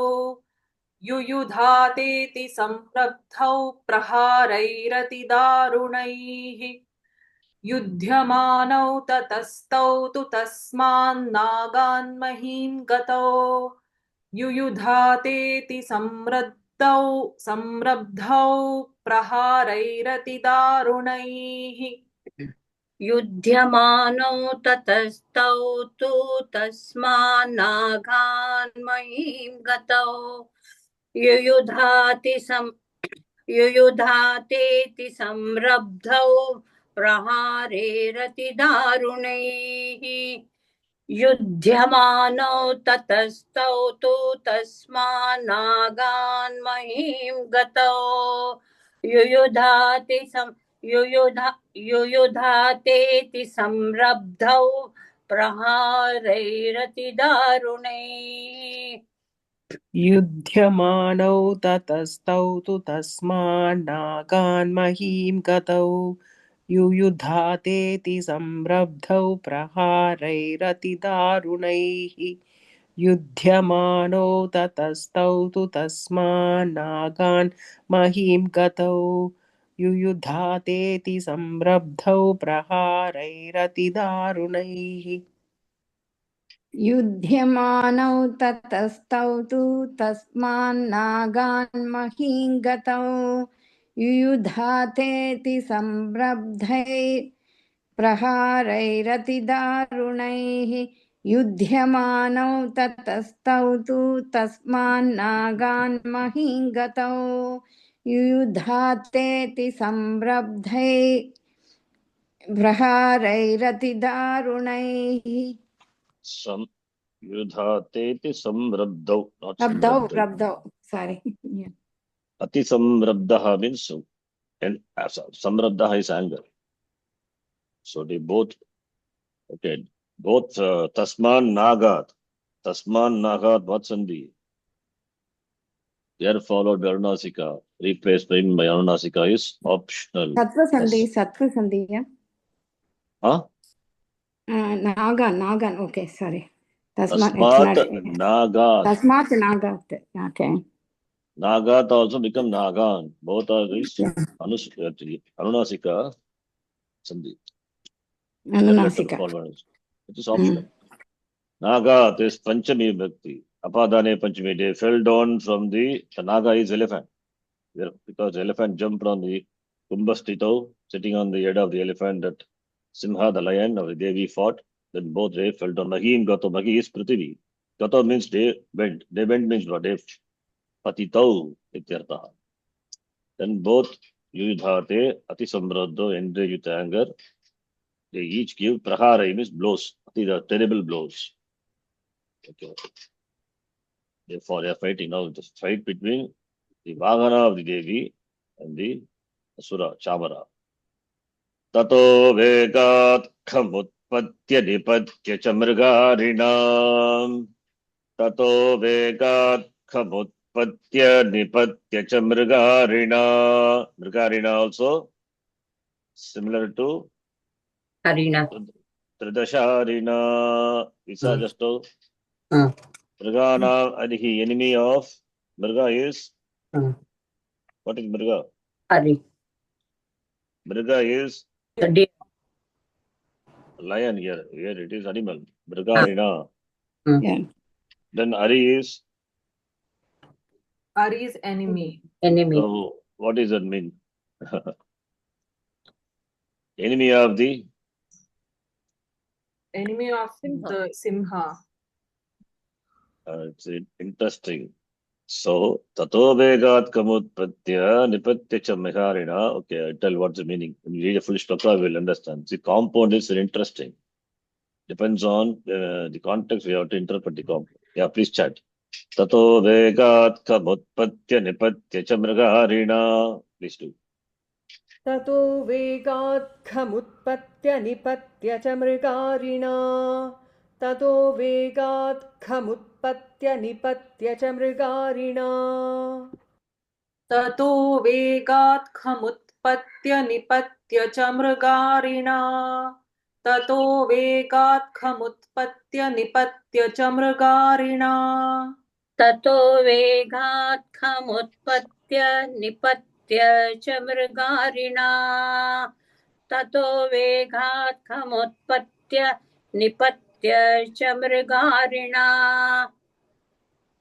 युयुधातेति संरब्धौ प्रहारैरतिदारुणैः युध्यमानौ ततस्तौ तु तस्मान्नागान्महीं गतौ युयुधातेति संरब्धौ प्रहारैरतिदारुणैः युध्यमानौ ततस्तौ तु तस्मान्नागान्महीं गतौ युयुधातेति संरब्धौ प्रहारैरतिदारुणैः युध्यमानौ ततस्तौ तु तस्मान्नागान्महीं गतौ युयुधातेति संरब्धौ प्रहारैरतिदारुणैः युध्यमानौ ततस्तौ तु तस्मान्नागान्महीं गतौ युयुधातेति संरब्धौ प्रहारैरतिदारुणैः युध्यमानौ ततस्तौ तु तस्मान्नागान्महीं गतौ युयुधातेति संरब्धौ प्रहारैरतिदारुणैः युध्यमानौ ततस्तौ तु तस्मान्नागान्महीं गतौ युयुधातेति संरब्धै प्रहारैरतिदारुणैः युध्यमानौ ततस्तौ तु तस्मान्नागान्महीं गतौ युयुधातेति संरब्धै प्रहारैरतिदारुणैः युधातेति संरब्धौ, not Rabdau, samrabdhau. Rabdau, sorry. Yeah. Ati samrabdaha means, and samrabdaha is anger. So they both, okay, both tasman nagat, what sandhi? Here followed by Arunasika, replaced by Arunasika is optional. Sattva Sandhi, yeah. Huh? Nagan, okay, sorry. Tasmat nagat. Tasmat Nagat, okay. Nagat also become nagan. Both are this Yeah. Arunasika sandhi. Anunasika. It is optional. Nagat is Panchami Bhakti. Apadane Panchami. They fell down from the Naga is elephant. Because elephant jumped on the Kumbhastito, sitting on the head of the elephant, that Simha, the lion, or the Devi fought. Then both they fell down. Mahim Gato. Mahi is Prithvi. Gato means they went. They went means what? They patitau ityartha. Then both Yudhate, Ati Samradho, ended with anger. They each give prahara, means blows. The terrible blows. Okay. Therefore, they are fighting now. The fight between the Vahana of the Devi and the Asura, Chamara. Tato vegat khamutpatya nipatya chamrgarinam. Tato vegat khamutpatya nipatya chamrgarina. Mrgarina also similar to Harina. Tridasharina. Isa just to Mrgana, and the enemy of Mrga is what is Mrga? Hari. Mriga is The deer. lion here. Here it is animal. Mrigarina. Yeah. Then Ari is. Ari's enemy. Enemy. So what does that mean? Enemy of the. Enemy of Simha. the Simha. It's interesting. So tato vegat kamutpatya nipatya cha miharina. Okay, I'll tell what's the meaning. When you read a full shloka, we'll understand. The compound is very interesting. Depends on the context. We have to interpret the compound. Yeah, please chat. Tato vegat kamutpatya nipatya cha mrigarina. Please do. ततो वेगात्खमुत्पत्य निपत्य च मृगारिणा ततो वेगात्खमुत्पत्य निपत्य च मृगारिणा ततो वेगात् खमुत्पत्य निपत्य च मृगारिणा ततो वेगात् खमुत्पत्य निपत्य च मृगारिणा ततो वेगात् खमुत्पत्य निपत्य च मृगारिणा ततो वेगात् खमुत्पत्य निपत्य च मृगारिणा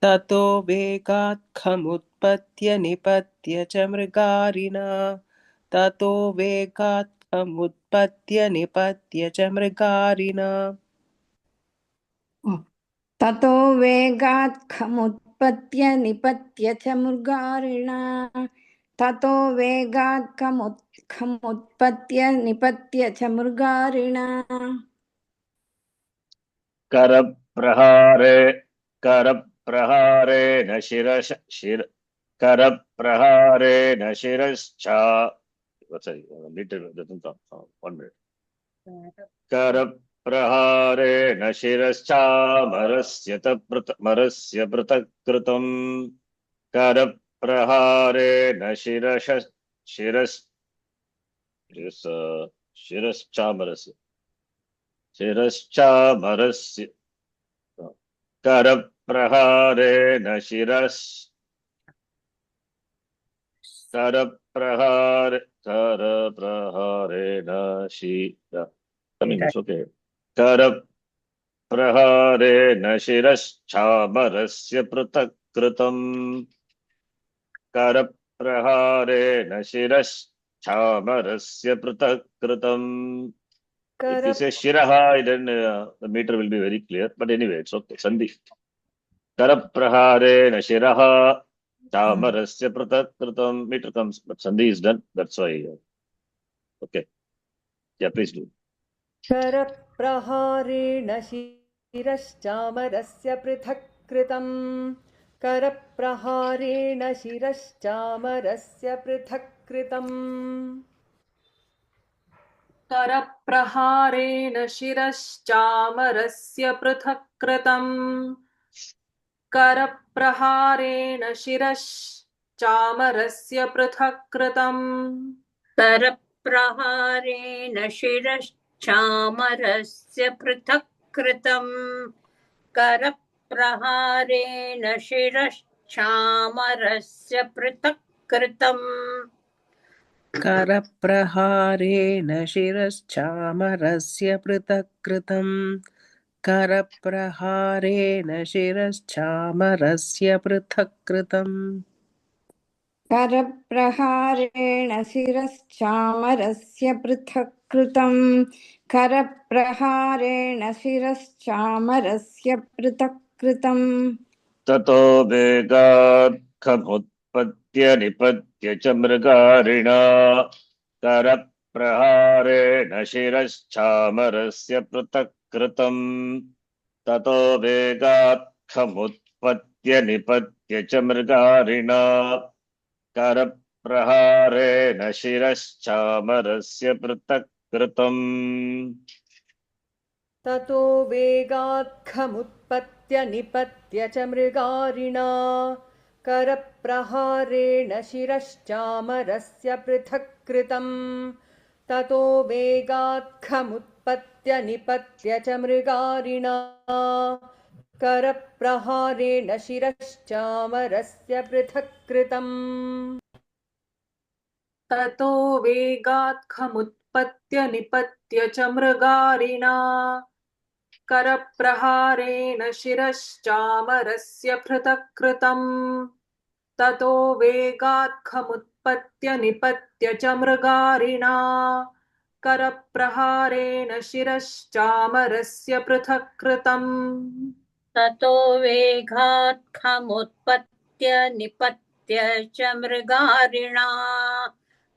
ततो वेगात् खमुत्पत्य निपत्य च मृगारिणा ततो वेगात् खमुत्पत्य निपत्य च मृगारिणा ततो वेगात् खमुत्पत्य निपत्य च मृगारिणा ततो वेगात् खमुत्पत्य निपत्य च मृगारिणा करप्रहारेण करप्रहारेण शिरश्चा. Sorry, little doesn't come. 1 minute. करप्रहारेण शिरश्चामरस्य पृथक् कृतम्. करप्रहारेण शिरश्चामरस्य करप्रहारेण okay. करप्रहारेण शिरश्चामरस्य पृथक् कृतम्. करप्रहारेण शिरश्चामरस्य पृथक् कृतम्. If you say Shiraha, then the meter will be very clear. But anyway, it's okay. Sandhi. Karapraharena Shiraha Chamarasya Pratak Kritam. Meter comes, but Sandhi is done. That's why. Okay. Yeah, please do. करप्रहारेण शिरश्चामरस्य पृथक् कृतम् करप्रहारेण शिरश्चामरस्य पृथक् कृतम् करप्रहारेण शिरश्चामरस्य पृथक् कृतम् करप्रहारेण शिरश्चामरस्य पृथक् कृतम् करप्रहारेण शिरश्चामरस्य पृथक् कृतम् करप्रहारेण शिरश्चामरस्य पृथक् कृतम् करप्रहारेण शिरश्चामरस्य पृथक् कृतम् करप्रहारेण शिरश्चामरस्य पृथक् कृतम् करप्रहारेण शिरश्चामरस्य पृथक् कृतम् करप्रहारेण शिरश्चामरस्य पृथक् कृतम् Tato Vegat Kamutpatya Nipatya Chamrgarina. Karapraharena Shiraschamarasya Pratak Kritam. Tato Vegat Kamutpatya Nipatya Chamrgarina. करप्रहारेण शिरश्चामरस्य पृथक् कृतम्. ततो वेगात्खमुत्पत्य निपत्य च मृगारिणा करप्रहारेण शिरश्चामरस्य पृथक् कृतम् ततो वेगात्खमुत्पत्य निपत्य च मृगारिणा करप्रहारेण शिरश्चामरस्य पृथक् कृतम् ततो वेगात् खमुत्पत्य निपत्य च मृगारिणा करप्रहारेण शिरश्चामरस्य पृथक् कृतम् ततो वेगात् खमुत्पत्य निपत्य च मृगारिणा करप्रहारेण शिरश्चामरस्य पृथक् कृतम् ततो वेगात् खमुत्पत्य निपत्य च मृगारिणा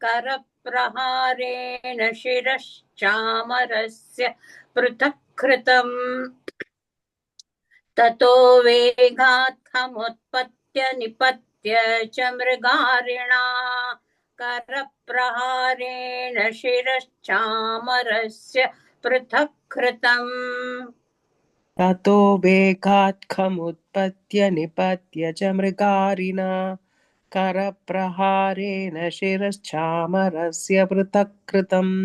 करप्रहारेण शिरश्चामरस्य पृथक् कृतम् ततो वेगात् खमुत्पत्य निपत्य च मृगारिणा करप्रहारेण शिरश्चामरस्य पृथक् कृतम् ततो वेगात् खमुत्पत्य निपत्य च मृगारिणा करप्रहारेण शिरश्चामरस्य पृथक् कृतम्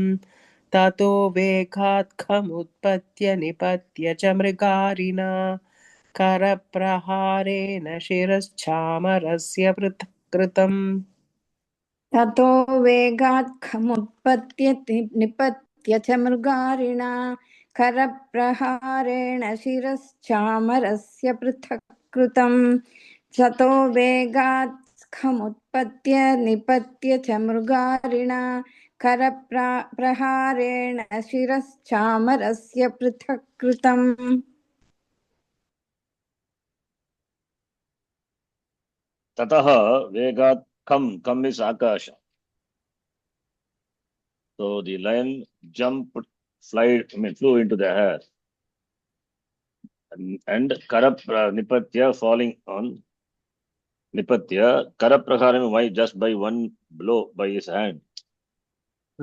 ततो वेगात् खमुत्पत्य निपत्य च मृगारिणा करप्रहारेण शिरश्चामरस्य पृथक् कृतम् ततो वेगात् खमुत्पत्य निपत्य च मृगारिणा करप्रहारेण शिरश्चामरस्य पृथक् कृतम् ततो वेगात् खमुत्पत्य निपत्य च मृगारिणा करप्रहारेण शिरश्चामरस्य पृथक् कृतम् ततः वेगात् come is akasha. So the lion flew into the air, and nipatya falling on nipatya karapraharam, why just by one blow by his hand.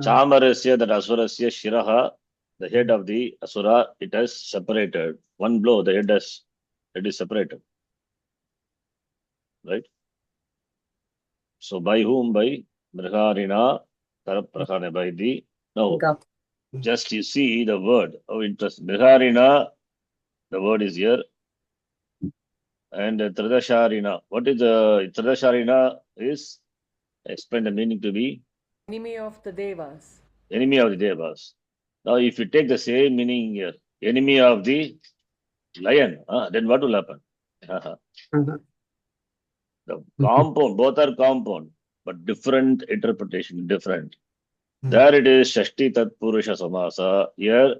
Chamarasya, that asurasya shiraha, the head of the asura, it has separated. One blow, the head is separated. Right? So by whom? By Mrigarina, Karapraharana, by the, no, just you see the word. Oh, interesting. Mrigarina, the word is here. And Tradasharina. What is the Tradasharina is? Explain the meaning to be Enemy of the Devas. enemy of the Devas. Now, if you take the same meaning here, enemy of the lion, then what will happen? The compound, both are compound, but different interpretation, different. There it is Shashti Tat Purusha Samasa. Here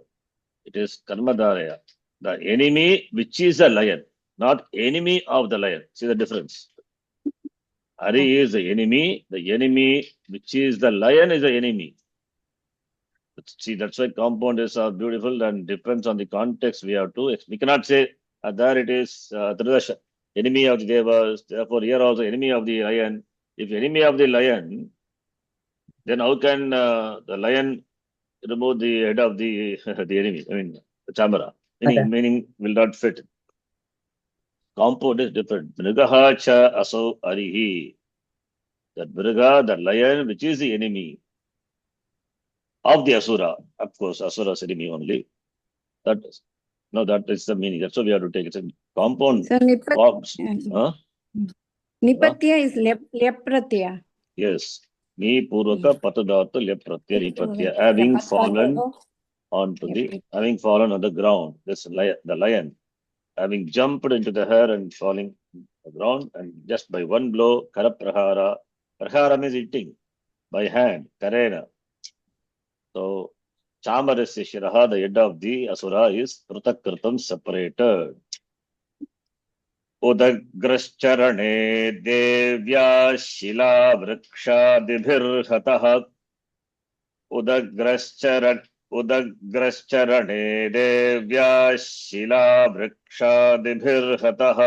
it is Karmadharaya. The enemy which is a lion, not enemy of the lion. See the difference. Hari is the enemy which is the lion is the enemy. See, that's why compound is beautiful and depends on the context we have to. We cannot say there it is Tridasha, enemy of the Devas, therefore here also enemy of the lion. If enemy of the lion, then how can the lion remove the head of the the enemy? I mean, the chamara. Meaning will not fit. Compound is different. Mrigaha cha aso arihi. That Mriga, the lion, which is the enemy of the Asura. Of course, Asura's enemy only. That is. No, that is the meaning. That's what we have to take. It's a compound So forms. Huh? Nipatya is lepratya. Yes. Me purvaka patadata lepratya nipatya. Having fallen on the ground. This the lion. Having jumped into the air and falling on the ground, and just by one blow, karaprahara. Prahara means hitting by hand, karena. So, chamarasya shiraha, the head of the asura is prutakkritam, separated. उदग्रश्चरणे देव्या शिलावृक्षादिभिर्हतः उदग्रश्चरणे देव्या शिलावृक्षादिभिर्हतः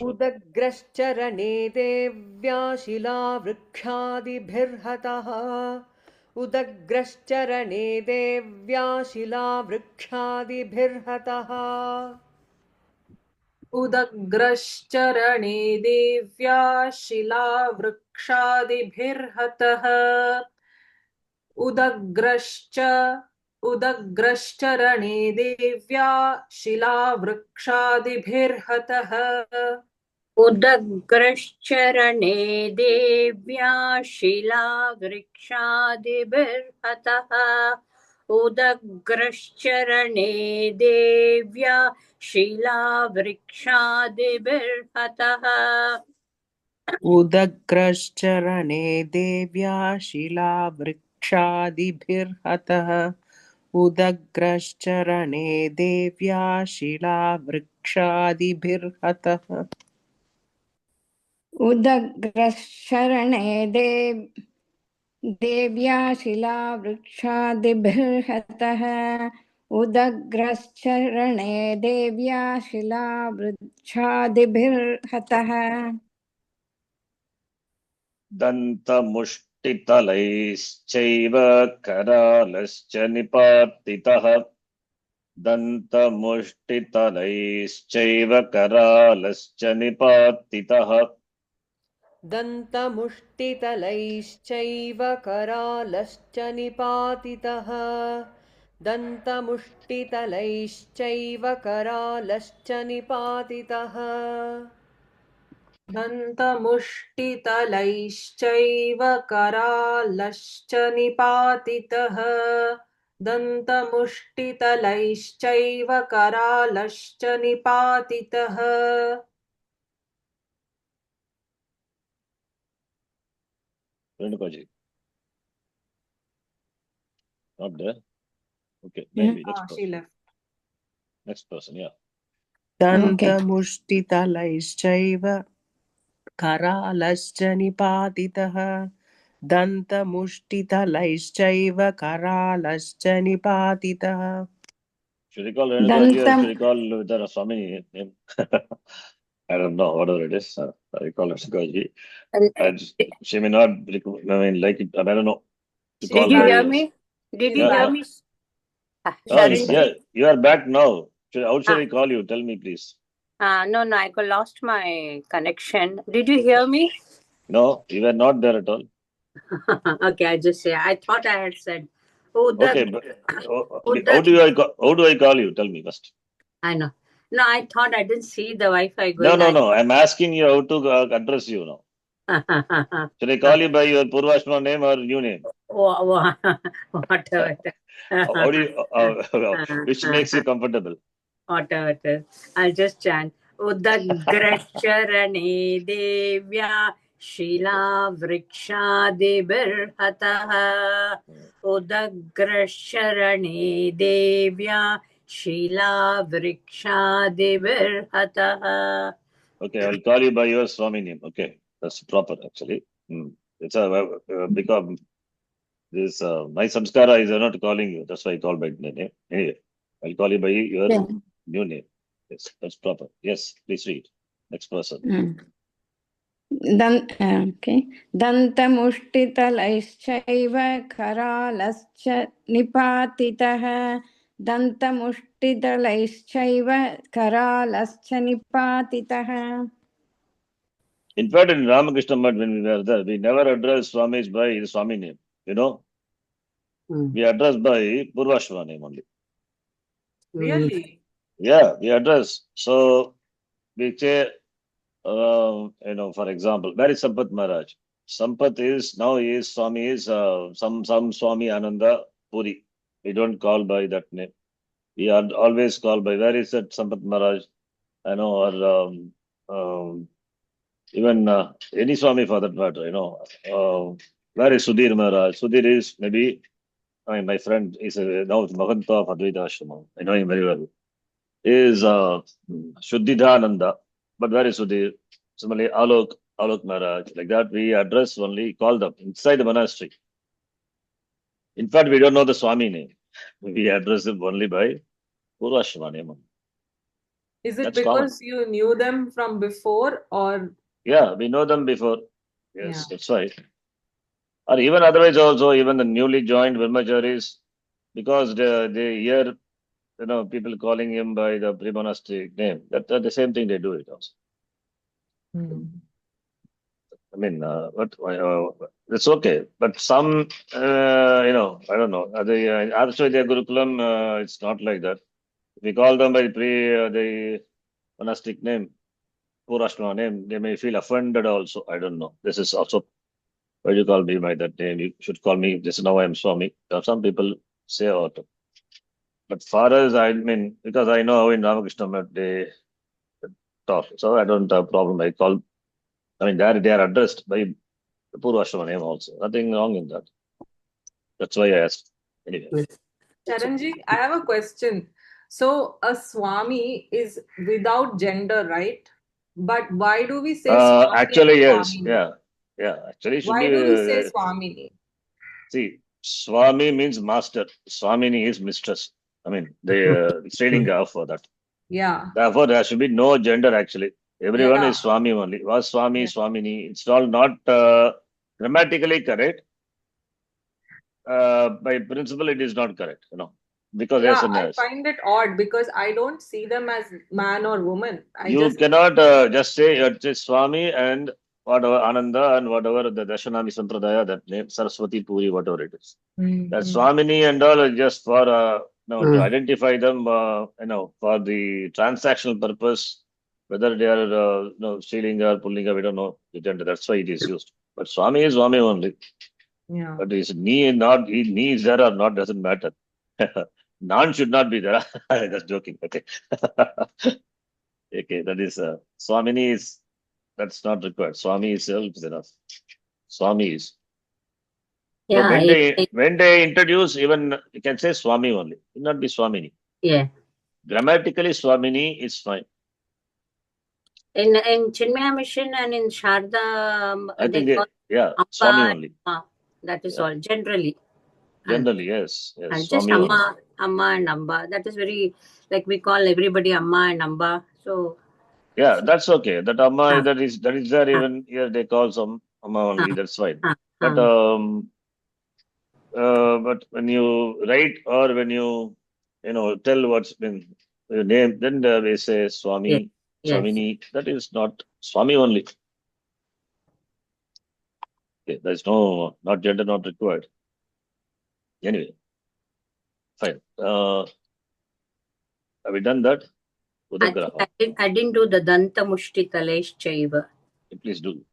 उदग्रश्चरणे देव्या शिलावृक्षादिभिर्हतः उदग्रश्चरणे देव्या शिलावृक्षादिभिर्हतः उदग्रश्चरणे देव्या शिलावृक्षादिभिर्हतः उदग्रश्चरणे देव्या शिलावृक्षादिभिर्हतः उदग्रश्चरणे देव्या शिलावृक्षादिभिर्हतः उदग्रश्चरणे देव्या शिलावृक्षादिभिर्हतः उदग्रश्चरणे देव्या शिलावृक्षादिभिर्हतः उदग्रश्चरणे देव्या शिलावृक्षादिभिर्हतः उदग्रशरणे देव्या शिलावृक्षादिभिर्हतः उदग्रश्चरणे देव्या शिलावृक्षादिभिर्हतः दन्तमुष्टितलैश्चैव करालश्च निपातितः दन्तमुष्टितलैश्चैव करालश्च निपातितः दन्तमुष्टितलैश्चैव करालश्च निपातितः दन्तमुष्टितलैश्चैव करालश्च निपातितः दन्तमुष्टितलैश्चैव करालश्च निपातितः दन्तमुष्टितलैश्चैव करालश्च निपातितः Renukaji. Not there. Okay, maybe next she person. left. Next person, yeah. दन्तमुष्टितलैश्चैव करालश्च निपातितः दन्तमुष्टितलैश्चैव करालश्च निपातितः Should we call Renukaji or should we call the Swami name? I don't know, whatever it is. I call Renukaji. She may not, like it. I don't know. To call Did you by- hear me? Did you Yeah. hear me? Oh, Sharon? yeah, you are back now. How should I call you? Tell me, please. No, I lost my connection. Did you hear me? No, you were not there at all. Okay, I just say I thought I had said. Oh, Okay, but how do I call you? Tell me first. I know. No, I thought I didn't see the Wi-Fi going. No. I'm asking you how to address you now. Should I call you by your Purvashma name or new name? Whatever. How do you, which makes you comfortable? Whatever it is. I'll just chant. Udagracharane devya Shila vrikshadibirhataha Udagracharane devya Shila vrikshadibirhataha. Okay, I'll call you by your Swami name. Okay, that's proper actually. It's because this my samskara is not calling you. That's why I call by the name. Anyway, I'll call you by your new name. Yes, that's proper. Yes, please read. Next person. Okay. दन्तमुष्टितलैश्चैव करालश्च निपातितः दन्तमुष्टितलैश्चैव करालश्च निपातितः. In fact, in Ramakrishna Math, when we were there, we never addressed Swamis by his Swami name. You know, we address by Purvashma name only. Really? Yeah, we address. So we say, for example, where is Sampath Maharaj? Sampath is now Swami is some Swami Ananda Puri. We don't call by that name. We are always called by where is that Sampath Maharaj? Or even any Swami for that matter. Where is Sudhir Maharaj? Sudhir is maybe my friend is now Mahanta of Advaita Ashrama. I know him very well. Is Shuddhidhananda. But where is Sudhir? Similarly, Alok Maharaj. Like that, we address only, call them inside the monastery. In fact, we don't know the Swami name. We address them only by Purvashma name. Is it That's because you knew them from before or? Yeah, we know them before. Yes, Yeah. that's right. Or even otherwise also, even the newly joined Brahmacharis, because they hear, people calling him by the pre-monastic name. That the same thing they do it also. I mean, but it's okay. But some, I don't know. The Arshvidya Gurukulam, it's not like that. We call them by the monastic name. Purashma name, they may feel offended also. I don't know. This is also, why you call me by that name? You should call me this. Now I am Swami. Some people say auto. But far as I mean, because I know how in Ramakrishna Math they talk, so I don't have problem. I mean, they are addressed by the Purvashama name also. Nothing wrong in that. That's why I asked. Anyway. Charanji, I have a question. So a Swami is without gender, right? But why do we say Swami Actually, and yes. Swamini? Yeah. Actually, it should Why be. do we say Swamini? See, Swami means master. Swamini is mistress. I mean, the Srilinga for that. Yeah. Therefore, there should be no gender actually. Everyone Yeah. is Swami only. Was Swami, Yeah. Swamini. It's all not grammatically correct. By principle, it is not correct, because Yeah, there's a I nurse. find it odd because I don't see them as man or woman. You cannot just say it's Swami and whatever Ananda and whatever the Dashanami Sampradaya, that name, Saraswati Puri, whatever it is. That Swamini and all are just for to identify them, for the transactional purpose, whether they are stealing or pulling, we don't know the gender. That's why it is used. But Swami is Swami only. Yeah. But his knee is there or not doesn't matter. None should not be there. Just joking. Okay. Okay, that is Swamini is, that's not required. Swami itself is enough. Swami is. So Yeah, when they introduce, even you can say Swami only. It will not be Swamini. yeah. Grammatically, Swamini is fine. In Chinmaya Mission and in Sharda, I they think call Amma, Swami only. that is Yeah. all generally. Generally, yes. And just Swami only. Amma and Amba. That is very, like we call everybody Amma and Amba. So Yeah, that's okay. That Amma, that is there. Even here they call some Amma only. That's fine. But when you write or when you tell what's been your name, then we say Swami, yes. Swamini. That is not Swami only. Okay, there's not gender not required. Anyway, fine. Have we done that? Udagraha. I didn't do the Danta Mushti Talesh Chaiva. Please do.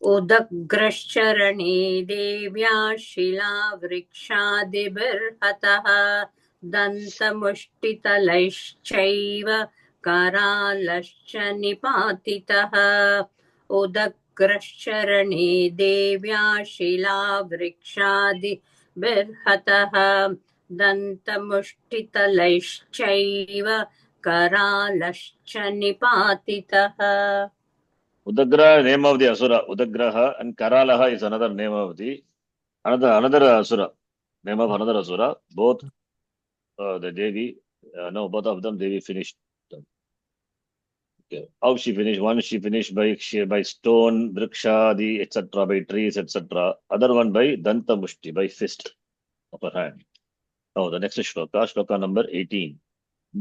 उदग्रश्चरणे देव्या शिलावृक्षादिभिर्हतः दन्तमुष्टितलैश्चैव करालश्च निपातितः उदग्रश्चरणे देव्या शिलावृक्षादिभिर्हतः दन्तमुष्टितलैश्चैव करालश्च निपातितः. Udagra, name of the Asura. Udagraha and Karalaha is another name of the another Asura. Name of another Asura. Both the Devi, both of them Devi finished. Okay. How she finished? One she finished by stone, vriksha, etc., by trees, etc. Other one by Danta Mushti, by fist of her hand. Now the next shloka number 18.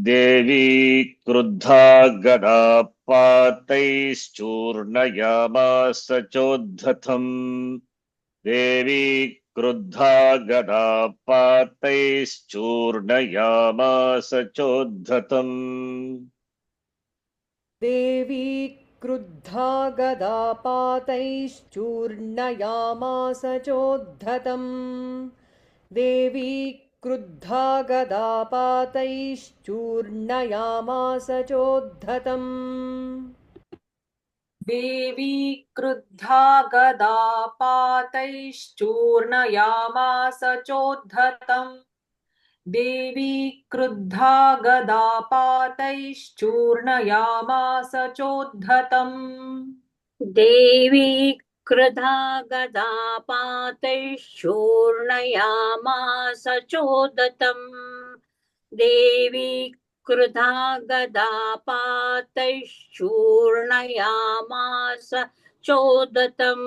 Devi Kruddha Gada Pataischurnayamasa Chodhatam. Devi Kruddha Gada Pataischurnayamasa Chodhatam. देवी क्रुद्धा गदापातैश्चूर्णयामास चोद्धतम् देवी क्रुद्धा गदापातैश्चूर्णयामास चोद्धतम् देवी क्रुद्धा गदापातैश्चूर्णयामास चोद्धतम् देवी क्रुद्धा गदापातैश्चूर्णयामास चोद्धतम् देवी क्रुद्धा गदापातैश्चूर्णयामास चोद्धतम् देवी क्रुद्धा गदापातैश्चूर्णयामास चोद्धतम्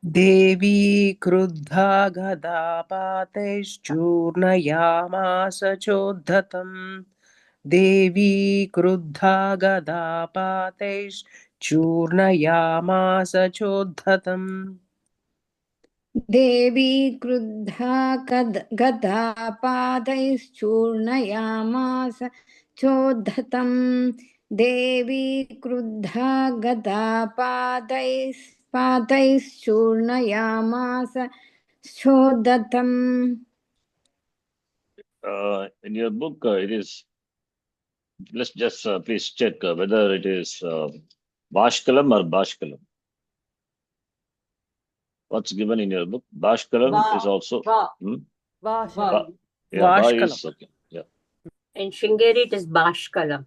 देवी क्रुद्धा गदापातैश्चूर्णयामास चोद्धतम् देवी क्रुद्धा गदापातैश्चूर्णयामास चोद्धतम् देवी क्रुद्धा गदापातैश्चूर्णयामास चोद्धतम् देवी क्रुद्धा गदा पातैश्चूर्णयामास चोद्धतम्. In your book, it is, let's just please check whether it is Bashkalam or Bashkalam. What's given in your book? Bashkalam is also. Va. Vasha. Va. Yeah, Ba Vashkalam. is okay. Yeah, In Shringeri, it is Bashkalam.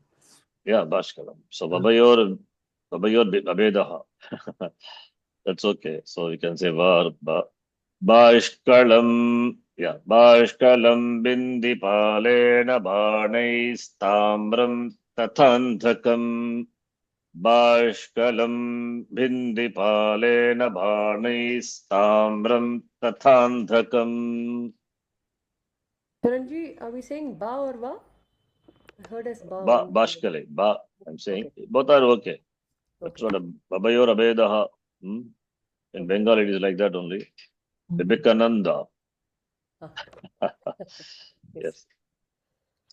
yeah, Bashkalam. So Babayor Abedaha. That's okay. So you can say Var Bashkalam. Yeah, Bashkalam Bindi Palena Banaistamram Tathandhakam. Bashkalam Bindi Palena Banaistamram Tathandhakam. Charanji, are we saying ba or va? I heard as ba. Bashkale. Ba. I'm saying Okay. both are okay. That's Okay. what Babayor Abedaha. In Bengal, it is like that only. Vivekananda. Yes.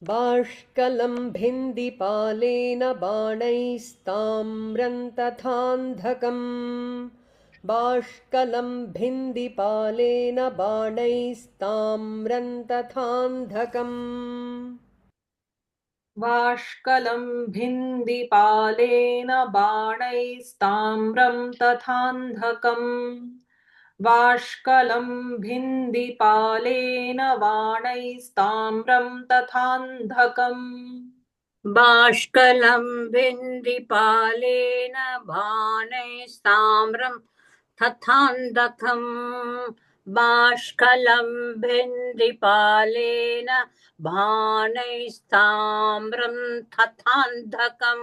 बाष्कलं भिन्दिपालेन बाणैस्ताम्रं तथान्धकम् बाष्कलं भिन्दिपालेन बाणैस्ताम्रं तथान्धकम् Vashkalam bhindipalena बाणैस्ताम्रं तथान्धकम् Vashkalam bhindipalena बाणैस्ताम्रं तथान्धकम् Bashkalam Vindipalena Bhanaisamram Tathandakam. Bashkalam Vindipalena Bhanaisamram Tathandakam.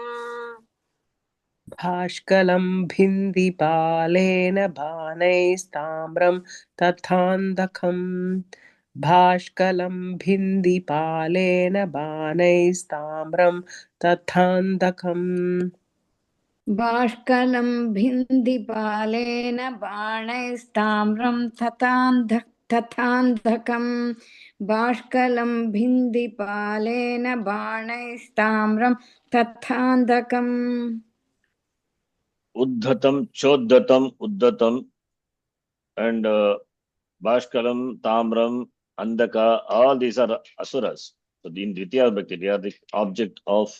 भाष्कलं भिन्दिपालेन बाणैस्ताम्रं तथान्धकम्. भाष्कलं भिन्दिपालेन बाणैस्ताम्रं तथान्धकम्. बाष्कलं भिन्दिपालेन बाणैस्ताम्रं तथान्धकम्. बाष्कलं भिन्दिपालेन बाणैस्ताम्रं तथान्धकम्. Uddhatam, Uddhatam, and Bashkalam, Tamram, Andaka, all these are asuras. So in Dvitiya Bhakti, they are the object of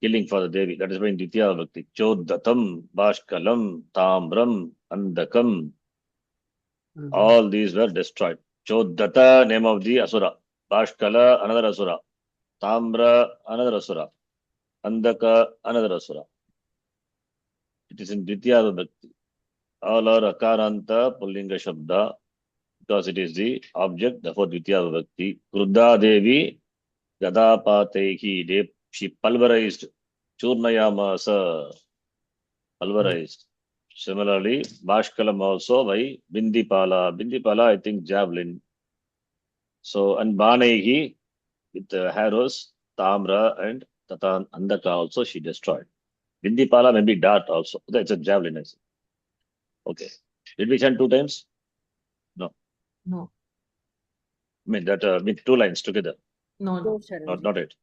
killing for the Devi. That is why in Dvitiya Bhakti, Choddatam, Bashkalam, Tamram, Andakam, all these were destroyed. Choddata, name of the asura. Bashkala, another asura. Tamra, another asura. Andaka, another asura. It is in Dvitiya Bhakti. All are Akaranta, Pullinga Shabda, because it is the object, therefore Dvitiya Vibhakti. Kruddha Devi, Gadapatehi, she pulverized, Churnayamasa, pulverized. Similarly, Bashkalam also by Bindipala. Bindipala, I think, javelin. So, and Banehi, with arrows, Tamra and Tatan Andaka also she destroyed. Bindipala may be dart also. That's a javelin. I see. Okay. Did we chant 2 times? No. No. I mean that with 2 lines together. No, No, no. Charanji. Not it.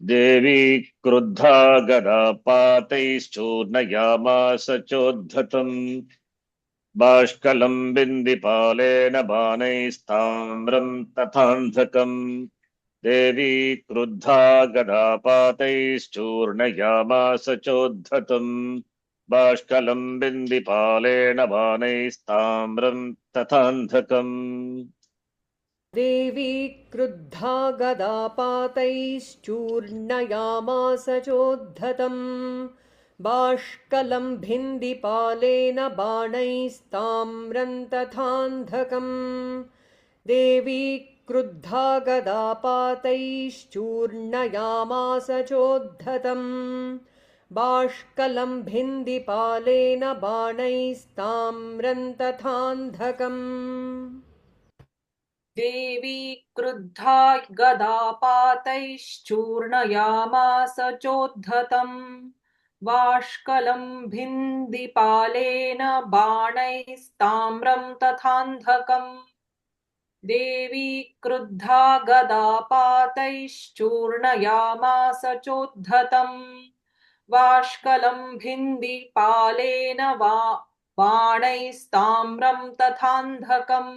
Devi Kruddha Gada Pataischurnayamasa Chodhatam Bashkalam Bindipalena Banaistamram Tathandhakam Devi Kruddha Gada Pataischurnayamasa Chodhatam Bashkalam Bindipalena Banaistamram Tathandhakam. देवी क्रुद्धा गदापातैश्चूर्णयामास चोद्धतम् बाष्कलं भिन्दिपालेन बाणैस्ताम्रं तथान्धकम् देवी क्रुद्धा गदापातैश्चूर्णयामास चोद्धतम् बाष्कलं भिन्दिपालेन बाणैस्ताम्रं तथान्धकम् देवी क्रुद्धा गदापातैश्चूर्णयामास चोद्धतम् वाष्कलं भिन्दिपालेन बाणैस्ताम्रं तथान्धकम् देवी क्रुद्धा गदापातैश्चूर्णयामास चोद्धतम् वाष्कलं भिन्दिपालेन बाणैस्ताम्रं तथान्धकम्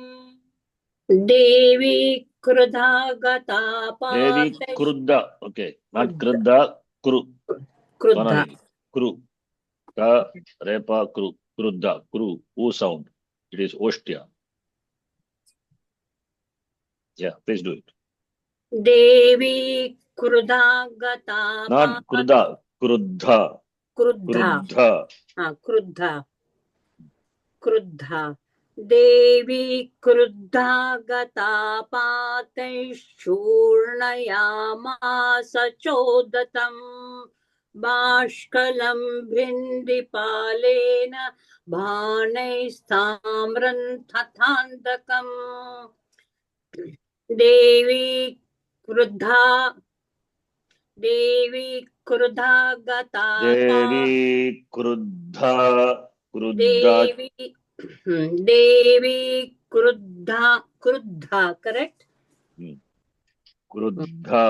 देवी क्रुधा गता देवी पातैः क्रुद्ध, okay, not क्रुद्ध क्रुद्ध, क्रु, क्रुद्धा क्रु, का रेपा क्रु, क्रुद्ध, क्रु, ओ sound, it is ostia. Yeah, please do it. देवी क्रुधा गता Not क्रुद्ध, क्रुद्धा, क्रुद्धा क्रुद्धा. क्रुद्धा क्रुद्धा देवी क्रुद्धा गता पातैश्चूर्णयामास चोदतम् बाष्कलं भिन्दिपालेन बाणैस्ताम्रं तथान्धकम् देवी क्रुद्धा गता देवी क्रुद्धा, क्रुद्धा, देवी देवी क्रुद्धा करेक्ट क्रुद्धा,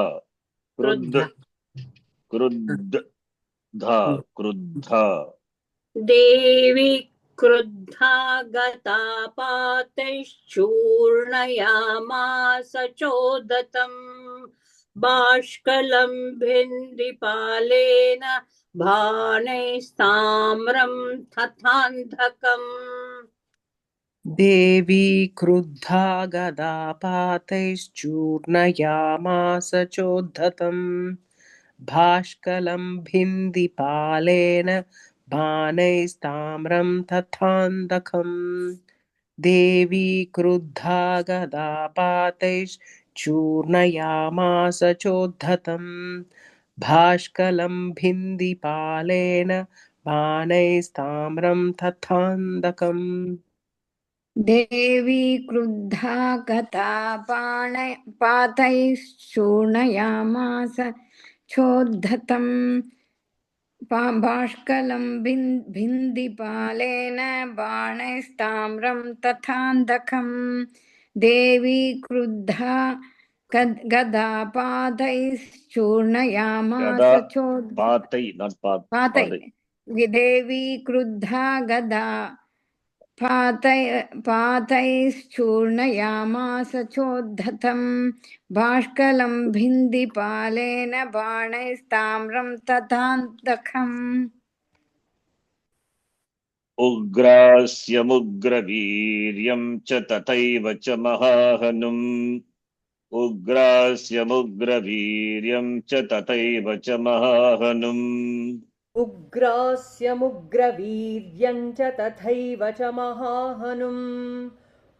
क्रुद्ध, क्रुद्धा, क्रुद्धा. देवी क्रुद्धा गता पातैश्चूर्णयामास चोदतम् बाष्कलं भिन्दिपालेन बाणैस्ताम्रं तथान्धकम् देवी क्रुद्धा गदापातैश्चूर्णयामास चोद्धतम् भाष्कलं भिन्दिपालेन बाणैस्ताम्रं तथान्धकम् देवी क्रुद्धा गदापातैश्चूर्णयामास चोद्धतम् भाष्कलं भिन्दिपालेन बाणैस्ताम्रं तथान्धकम् देवी क्रुद्धा गता पातैश्चूर्णयामास चोद्धतम् बाष्कलं भिन्दिपालेन बाणैस्ताम्रं तथान्धकम् देवी क्रुद्धा गदापातैश्चूर्णयामास गदा, चोद्धतम् पातै, not पात, पातै पातै. देवी क्रुद्धा गदा पातैश्चूर्णयामास चोद्धतम् बाष्कलं भिन्दिपालेन बाणैस्ताम्रं तथान्धकम् उग्रास्यमुग्रवीर्यं च तथैव च महाहनुम् उग्रास्यमुग्रवीर्यं च तथैव च महाहनुम् उग्रास्य मुग्रवीर्यं च तथैव च महाहनुम्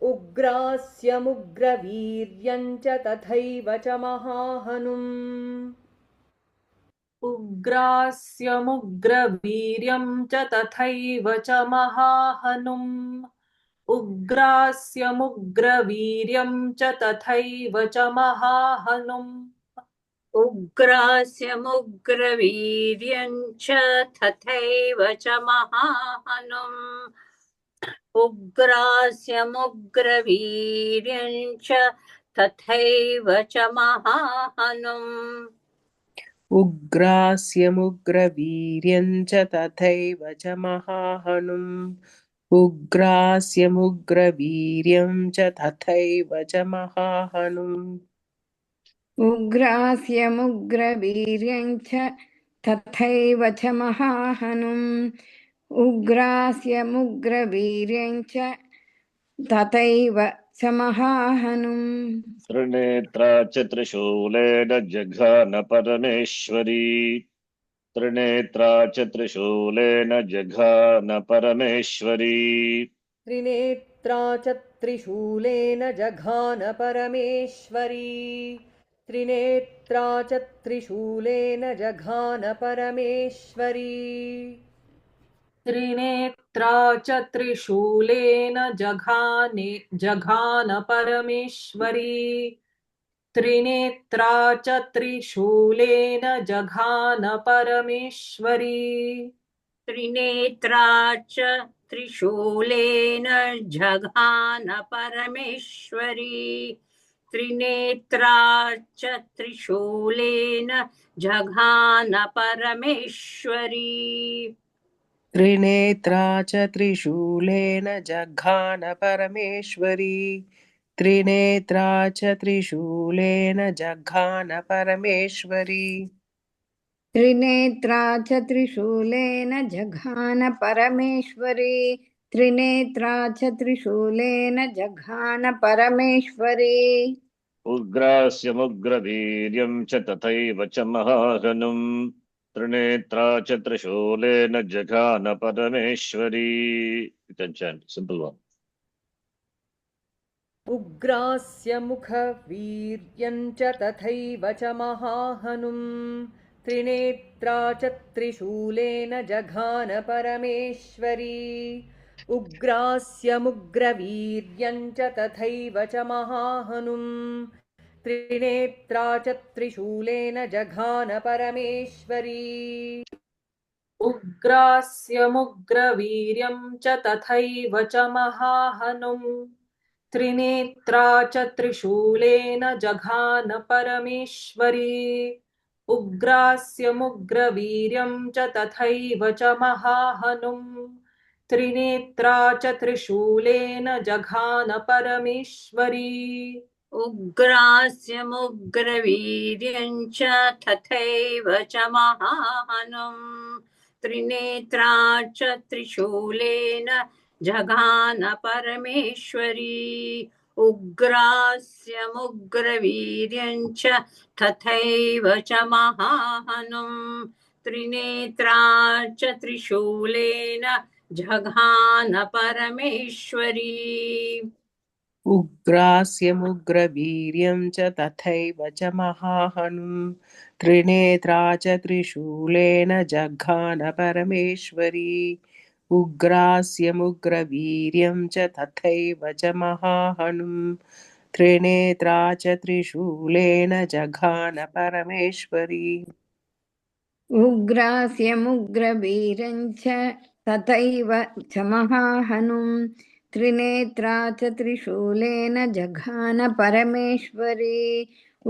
उग्रास्य मुग्रवीर्यं च तथैव च महाहनुम् उग्रास्यमुग्रवीर्यं च तथैव च महाहनुम् उग्रास्यमुग्रवीर्यं च तथैव च महाहनुम् उग्रास्य मुग्रवीर्यं च तथैव च महाहनुम् उग्रास्य मुग्रवीर्यं च तथैव च महाहनुम् उग्रास्यमुग्रवीर्यं च तथैव च महाहनुम् उग्रास्यमुग्रवीर्यं च तथैव च महाहनुम् उग्रास्यमुग्रवीर्यं च तथैव च महाहनुम् उग्रास्यमुग्रवीर्यं च तथैव च महाहनुम् त्रिनेत्रा च त्रिशूलेन जघान परमेश्वरी त्रिनेत्रा च त्रिशूलेन जघान परमेश्वरी त्रिनेत्रा च त्रिशूलेन जघान परमेश्वरी त्रिनेत्रा च त्रिशूलेन जघान परमेश्वरी त्रिनेत्रा च त्रिशूलेन जघान परमेश्वरी त्रिनेत्रा च त्रिशूलेन जघान परमेश्वरी त्रिनेत्रा च त्रिशूलेन जघान परमेश्वरी त्रिनेत्रा च त्रिशूलेन जघान परमेश्वरी त्रिनेत्रा च त्रिशूलेन जघान परमेश्वरी त्रिनेत्रा च त्रिशूलेन जघान परमेश्वरी त्रिनेत्रा च त्रिशूलेन जघान परमेश्वरी त्रिनेत्रा च त्रिशूलेन जघान परमेश्वरी उग्रास्य मुग्रवीर्यं च तथैव च महाहनुम् त्रिनेत्रा च त्रिशूलेन जघान परमेश्वरी. You can chant, simple one. उग्रास्य मुखवीर्यं च तथैव च महाहनुम् त्रिनेत्रा च त्रिशूलेन जघान परमेश्वरी उग्रास्य मुग्रवीर्यं च तथैव च महाहनुम् त्रिनेत्रा च त्रिशूलेन जघान परमेश्वरी उग्रास्य मुग्रवीर्यं च तथैव च महाहनुम् त्रिनेत्रा च त्रिशूलेन जघान परमेश्वरी उग्रास्य मुग्रवीर्यं च तथैव च महाहनुम् त्रिनेत्रा च त्रिशूलेन जघान परमेश्वरी उग्रास्य मुग्रवीर्यं च तथैव च महाहनुम् त्रिनेत्रा च त्रिशूलेन जघान परमेश्वरी उग्रास्य मुग्रवीर्यं च तथैव च महाहनुम् त्रिनेत्रा च त्रिशूलेन जघान परमेश्वरी उग्रास्य मुग्रवीर्यं च तथैव च महाहनुम् त्रिनेत्रा च त्रिशूलेन जघान परमेश्वरी उग्रास्य मुग्रवीर्यं च तथैव च महाहनुम् त्रिनेत्रा च त्रिशूलेन जघान परमेश्वरी उग्रास्य मुग्रवीर्यं च तथैव च महाहनुम् त्रिनेत्रा च त्रिशूलेन जघान परमेश्वरी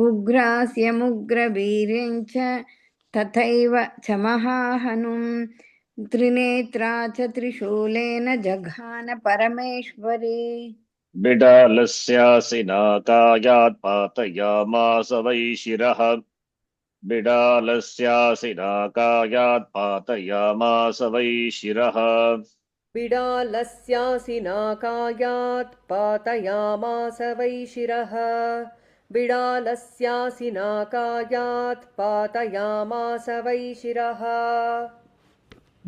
उग्रास्य मुग्रवीर्यं च तथैव च महाहनुम् त्रिनेत्रा च त्रिशूलेन जघान परमेश्वरी बिडालस्यासि नाकायात् पातयामास वै शिरः बिडालस्यासि नाकायात् पातयामास वै शिरः बिडालस्यासिनाकायात् पातयामास वै शिरः बिडालस्यासिनाकायात् पातयामास वै शिरः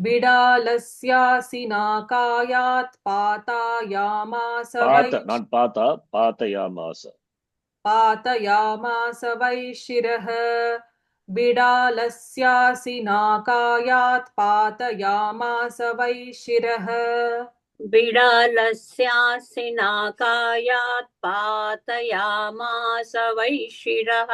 बिडालस्यासिनाकायात् पातयामास पात वै not pata पातयामास पातयामास वै शिरः बिडालस्यासिनाकायात् पातयामास वै शिरः बिडालस्यासि नाकायात् पातयामास वै शिरः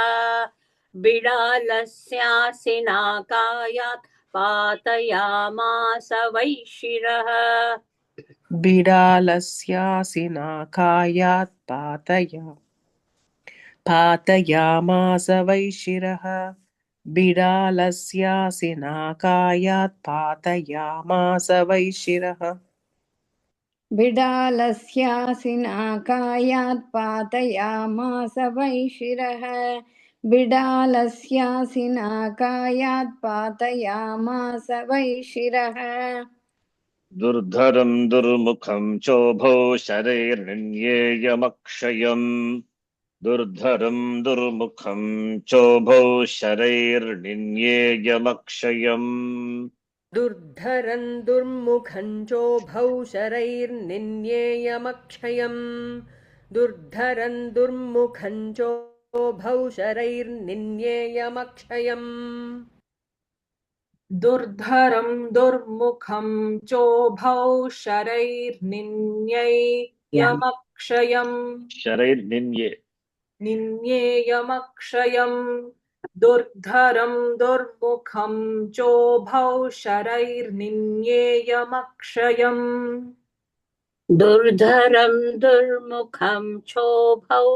बिडालस्यासि नाकायात् पातयामास वै शिरः बिडालस्यासि नाकायात् पातयामास वै शिरः बिडालस्यासि नाकायात् पातयामास वै शिरः बिडालस्यासिनाकायात् पातयामास वै शिरः बिडालस्यासिनाकायात् पातयामास वै शिरः दुर्धरं दुर्मुखं चोभौ शरैर्निन्येयमक्षयम् दुर्धरं दुर्मुखं चोभौ शरैर्निन्येयमक्षयम् दुर्धरं दुर्मुखं चोभौ शरैर्निन्येयमक्षयम् दुर्धरं दुर्मुखं चोभौ शरैर्निन्येयमक्षयम् दुर्धरं दुर्मुखं चोभौ शरैर्निन्यैयमक्षयम् शरैर्निन्ये निन्येयमक्षयम् दुर्धरं दुर्मुखं चोभौ शरैर्निन्येयमक्षयम् दुर्धरं दुर्मुखं क्षोभौ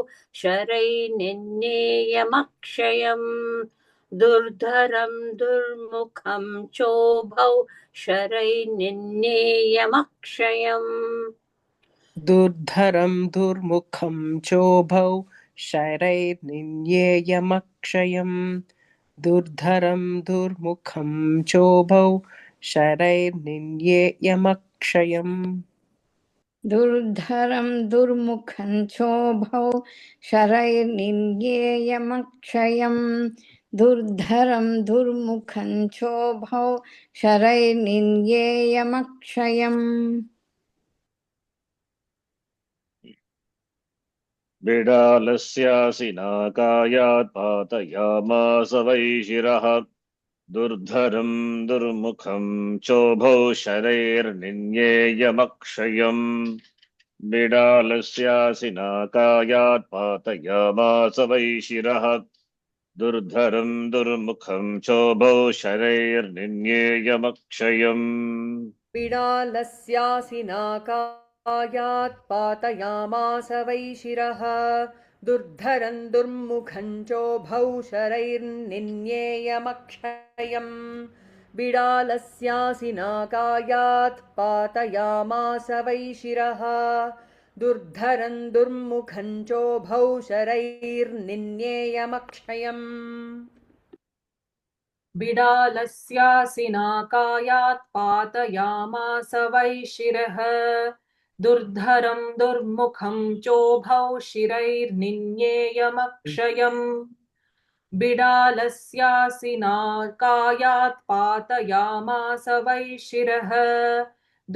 शरैर्निन्येयमक्षयम् दुर्धरं दुर्मुखं क्षोभौ शरैर्निन्येयमक्षयम् दुर्धरं दुर्मुखं चोभौ शरैर्निन्येयमक्षयम् दुर्धरं दुर्मुखं चोभौ शरैर्निन्येयमक्षयम् दुर्धरं दुर्मुखं चोभौ शरैर्निन्येयमक्षयम् दुर्धरं दुर्मुखं चोभौ शरैर्निन्येयमक्षयम् बिडालस्यासि नाकायात् पातयामास वै शिरः दुर्धरं दुर्मुखं चोभौ शरैर्निन्येयमक्षयम् बिडालस्यासि नाकायात् पातयामास वै शिरः दुर्धरं दुर्मुखं चोभौ शरैर्निन्येयमक्षयम् बिडालस्यासि नाकायात् पातयामास वै शिरः दुर्धरं दुर्मुखं चोभौ शरैर्निन्येयमक्षयम् बिडालस्यासि नाकायात् पातयामास वै शिरः दुर्धरं दुर्मुखं चोभौ शरैर्निन्येयमक्षयम् बिडालस्यासि नाकायात् पातयामास वै शिरः दुर्धरं दुर्मुखं चोभौ शिरैर्निन्येयमक्षयम् बिडालस्यासि नाकायात् पातयामास वै शिरः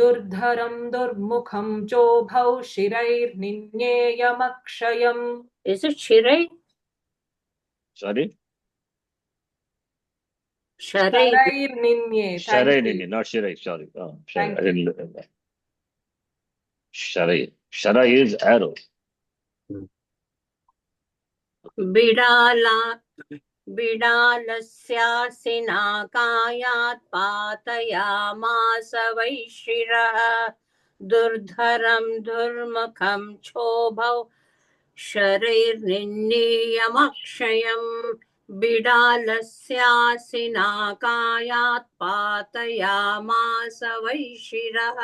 दुर्धरं दुर्मुखं चोभौ शिरैर्निन्येयमक्षयम् Is it Shirai? Sorry? Sharai. शरैर्निन्ये. Thank Sharai, you. not Shirai, sorry. Oh, Sharai. Thank I didn't look at that. Sharai. Sharai is arrow. बिडाला बिडालस्यासि नाकायात् पातयामास वै शिरः दुर्धरं दुर्मुखं क्षोभौ शरैर्निन्येयमक्षयम् बिडालस्यासि नाकायात् पातयामास वै शिरः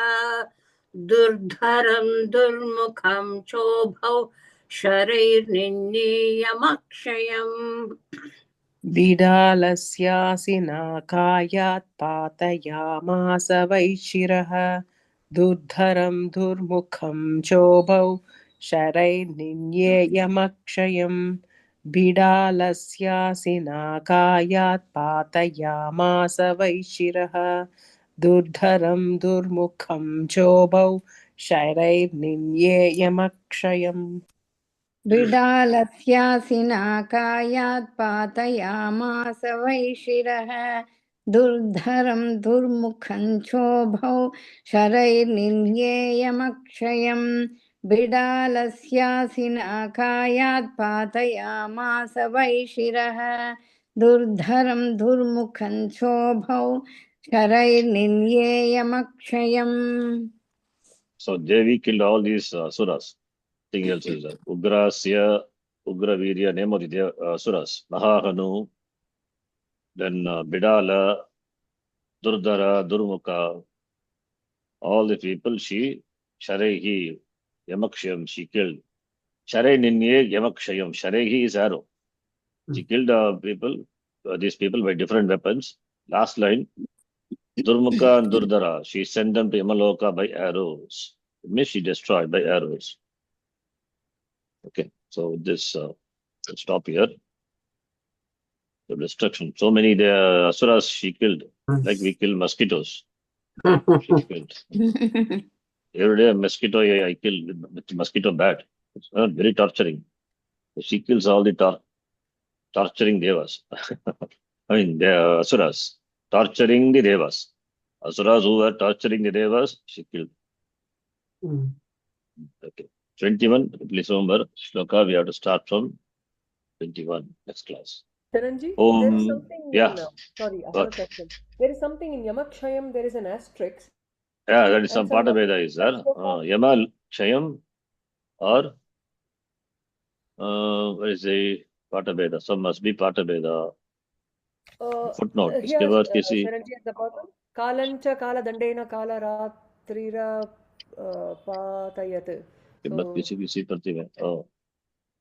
दुर्धरं दुर्मुखं क्षोभौ शरैर्निन्येयमक्षयम् बिडालस्यासि नाकायात् पातयामास वै शिरः दुर्धरं दुर्मुखं चोभौ शरैर्निन्येयमक्षयम् बिडालस्यासि नाकायात् पातयामास वै शिरः दुर्धरं दुर्मुखं चोभौ शरैर्निन्येयमक्षयम् बिडालस्यासि नाकायात् पातयामास वै शिरः दुर्धरं दुर्मुखं चोभौ शरैर्निन्येयमक्षयम् बिडालस्यासि नाकायात् पातयामास वै शिरः दुर्धरं दुर्मुखं चोभौ शरैर्निन्येयमक्षयम्. So Devi killed all these asuras. Nothing else is there. Ugrasya, Ugravirya, name of the asuras. Mahahanu, then Bidala, Durdara, Durmukha, all the people she, Sharehi, Yamakshayam, she killed. Sharai Ninye, Yamakshayam. Sharehi is arrow. She killed these people by different weapons. Last line, Durmukha and Durdara, she sent them to Yamaloka by arrows. It means she destroyed by arrows. Okay, so this we'll stop here. The destruction. So many the asuras she killed, like we kill mosquitoes. She killed. Every day a mosquito I kill with mosquito bat. It's very torturing. She kills all the torturing devas. I mean the asuras torturing the devas. Asuras who were torturing the devas, she killed. Okay. 21, please remember, Shloka, we have to start from 21 next class. Charanji, Om, there is something yeah, in, sorry, I have but a question. There is something in Yamakshayam, there is an asterisk, yeah, that is and some some Pata Veda is there. shloka. Yama Chayam or where is the Pata Veda? Some must be Pata Veda. Footnote. इसके Here, बाद किसी Charanji at the bottom. Kalancha kala dandena kala ratrira patayat. के बाद So, किसी प्रति में. Oh.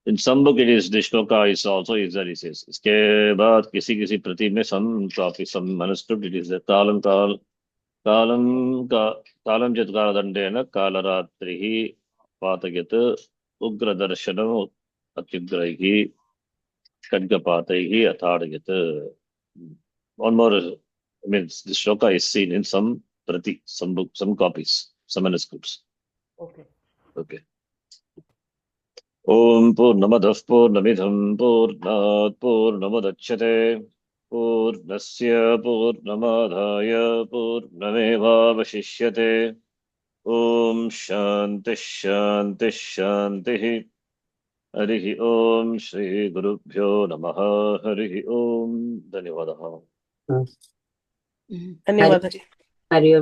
In some book it is the shloka is also is there, he says. इसके बाद किसी प्रति में some copy, some manuscript it is the कालं चित्कालदण्डेन कालरात्रिः पातयत् उग्रदर्शनम् अत्युग्रैः खड्गपातैः अताडयत्. One more, I mean, the shloka is seen in some prati, some book, some copies, some manuscripts. okay. Okay. Om Purnamadah Purnamidham Purnat Purnamudachyate Purnasya Purnamadhaya Purnamevavashishyate. Om Shanti Shanti Shanti. Harihi Om Shri Gurubhyo Namaha. Harihi Om. धन्यवादः. ಧನ್ಯವಾದ. Hari Om.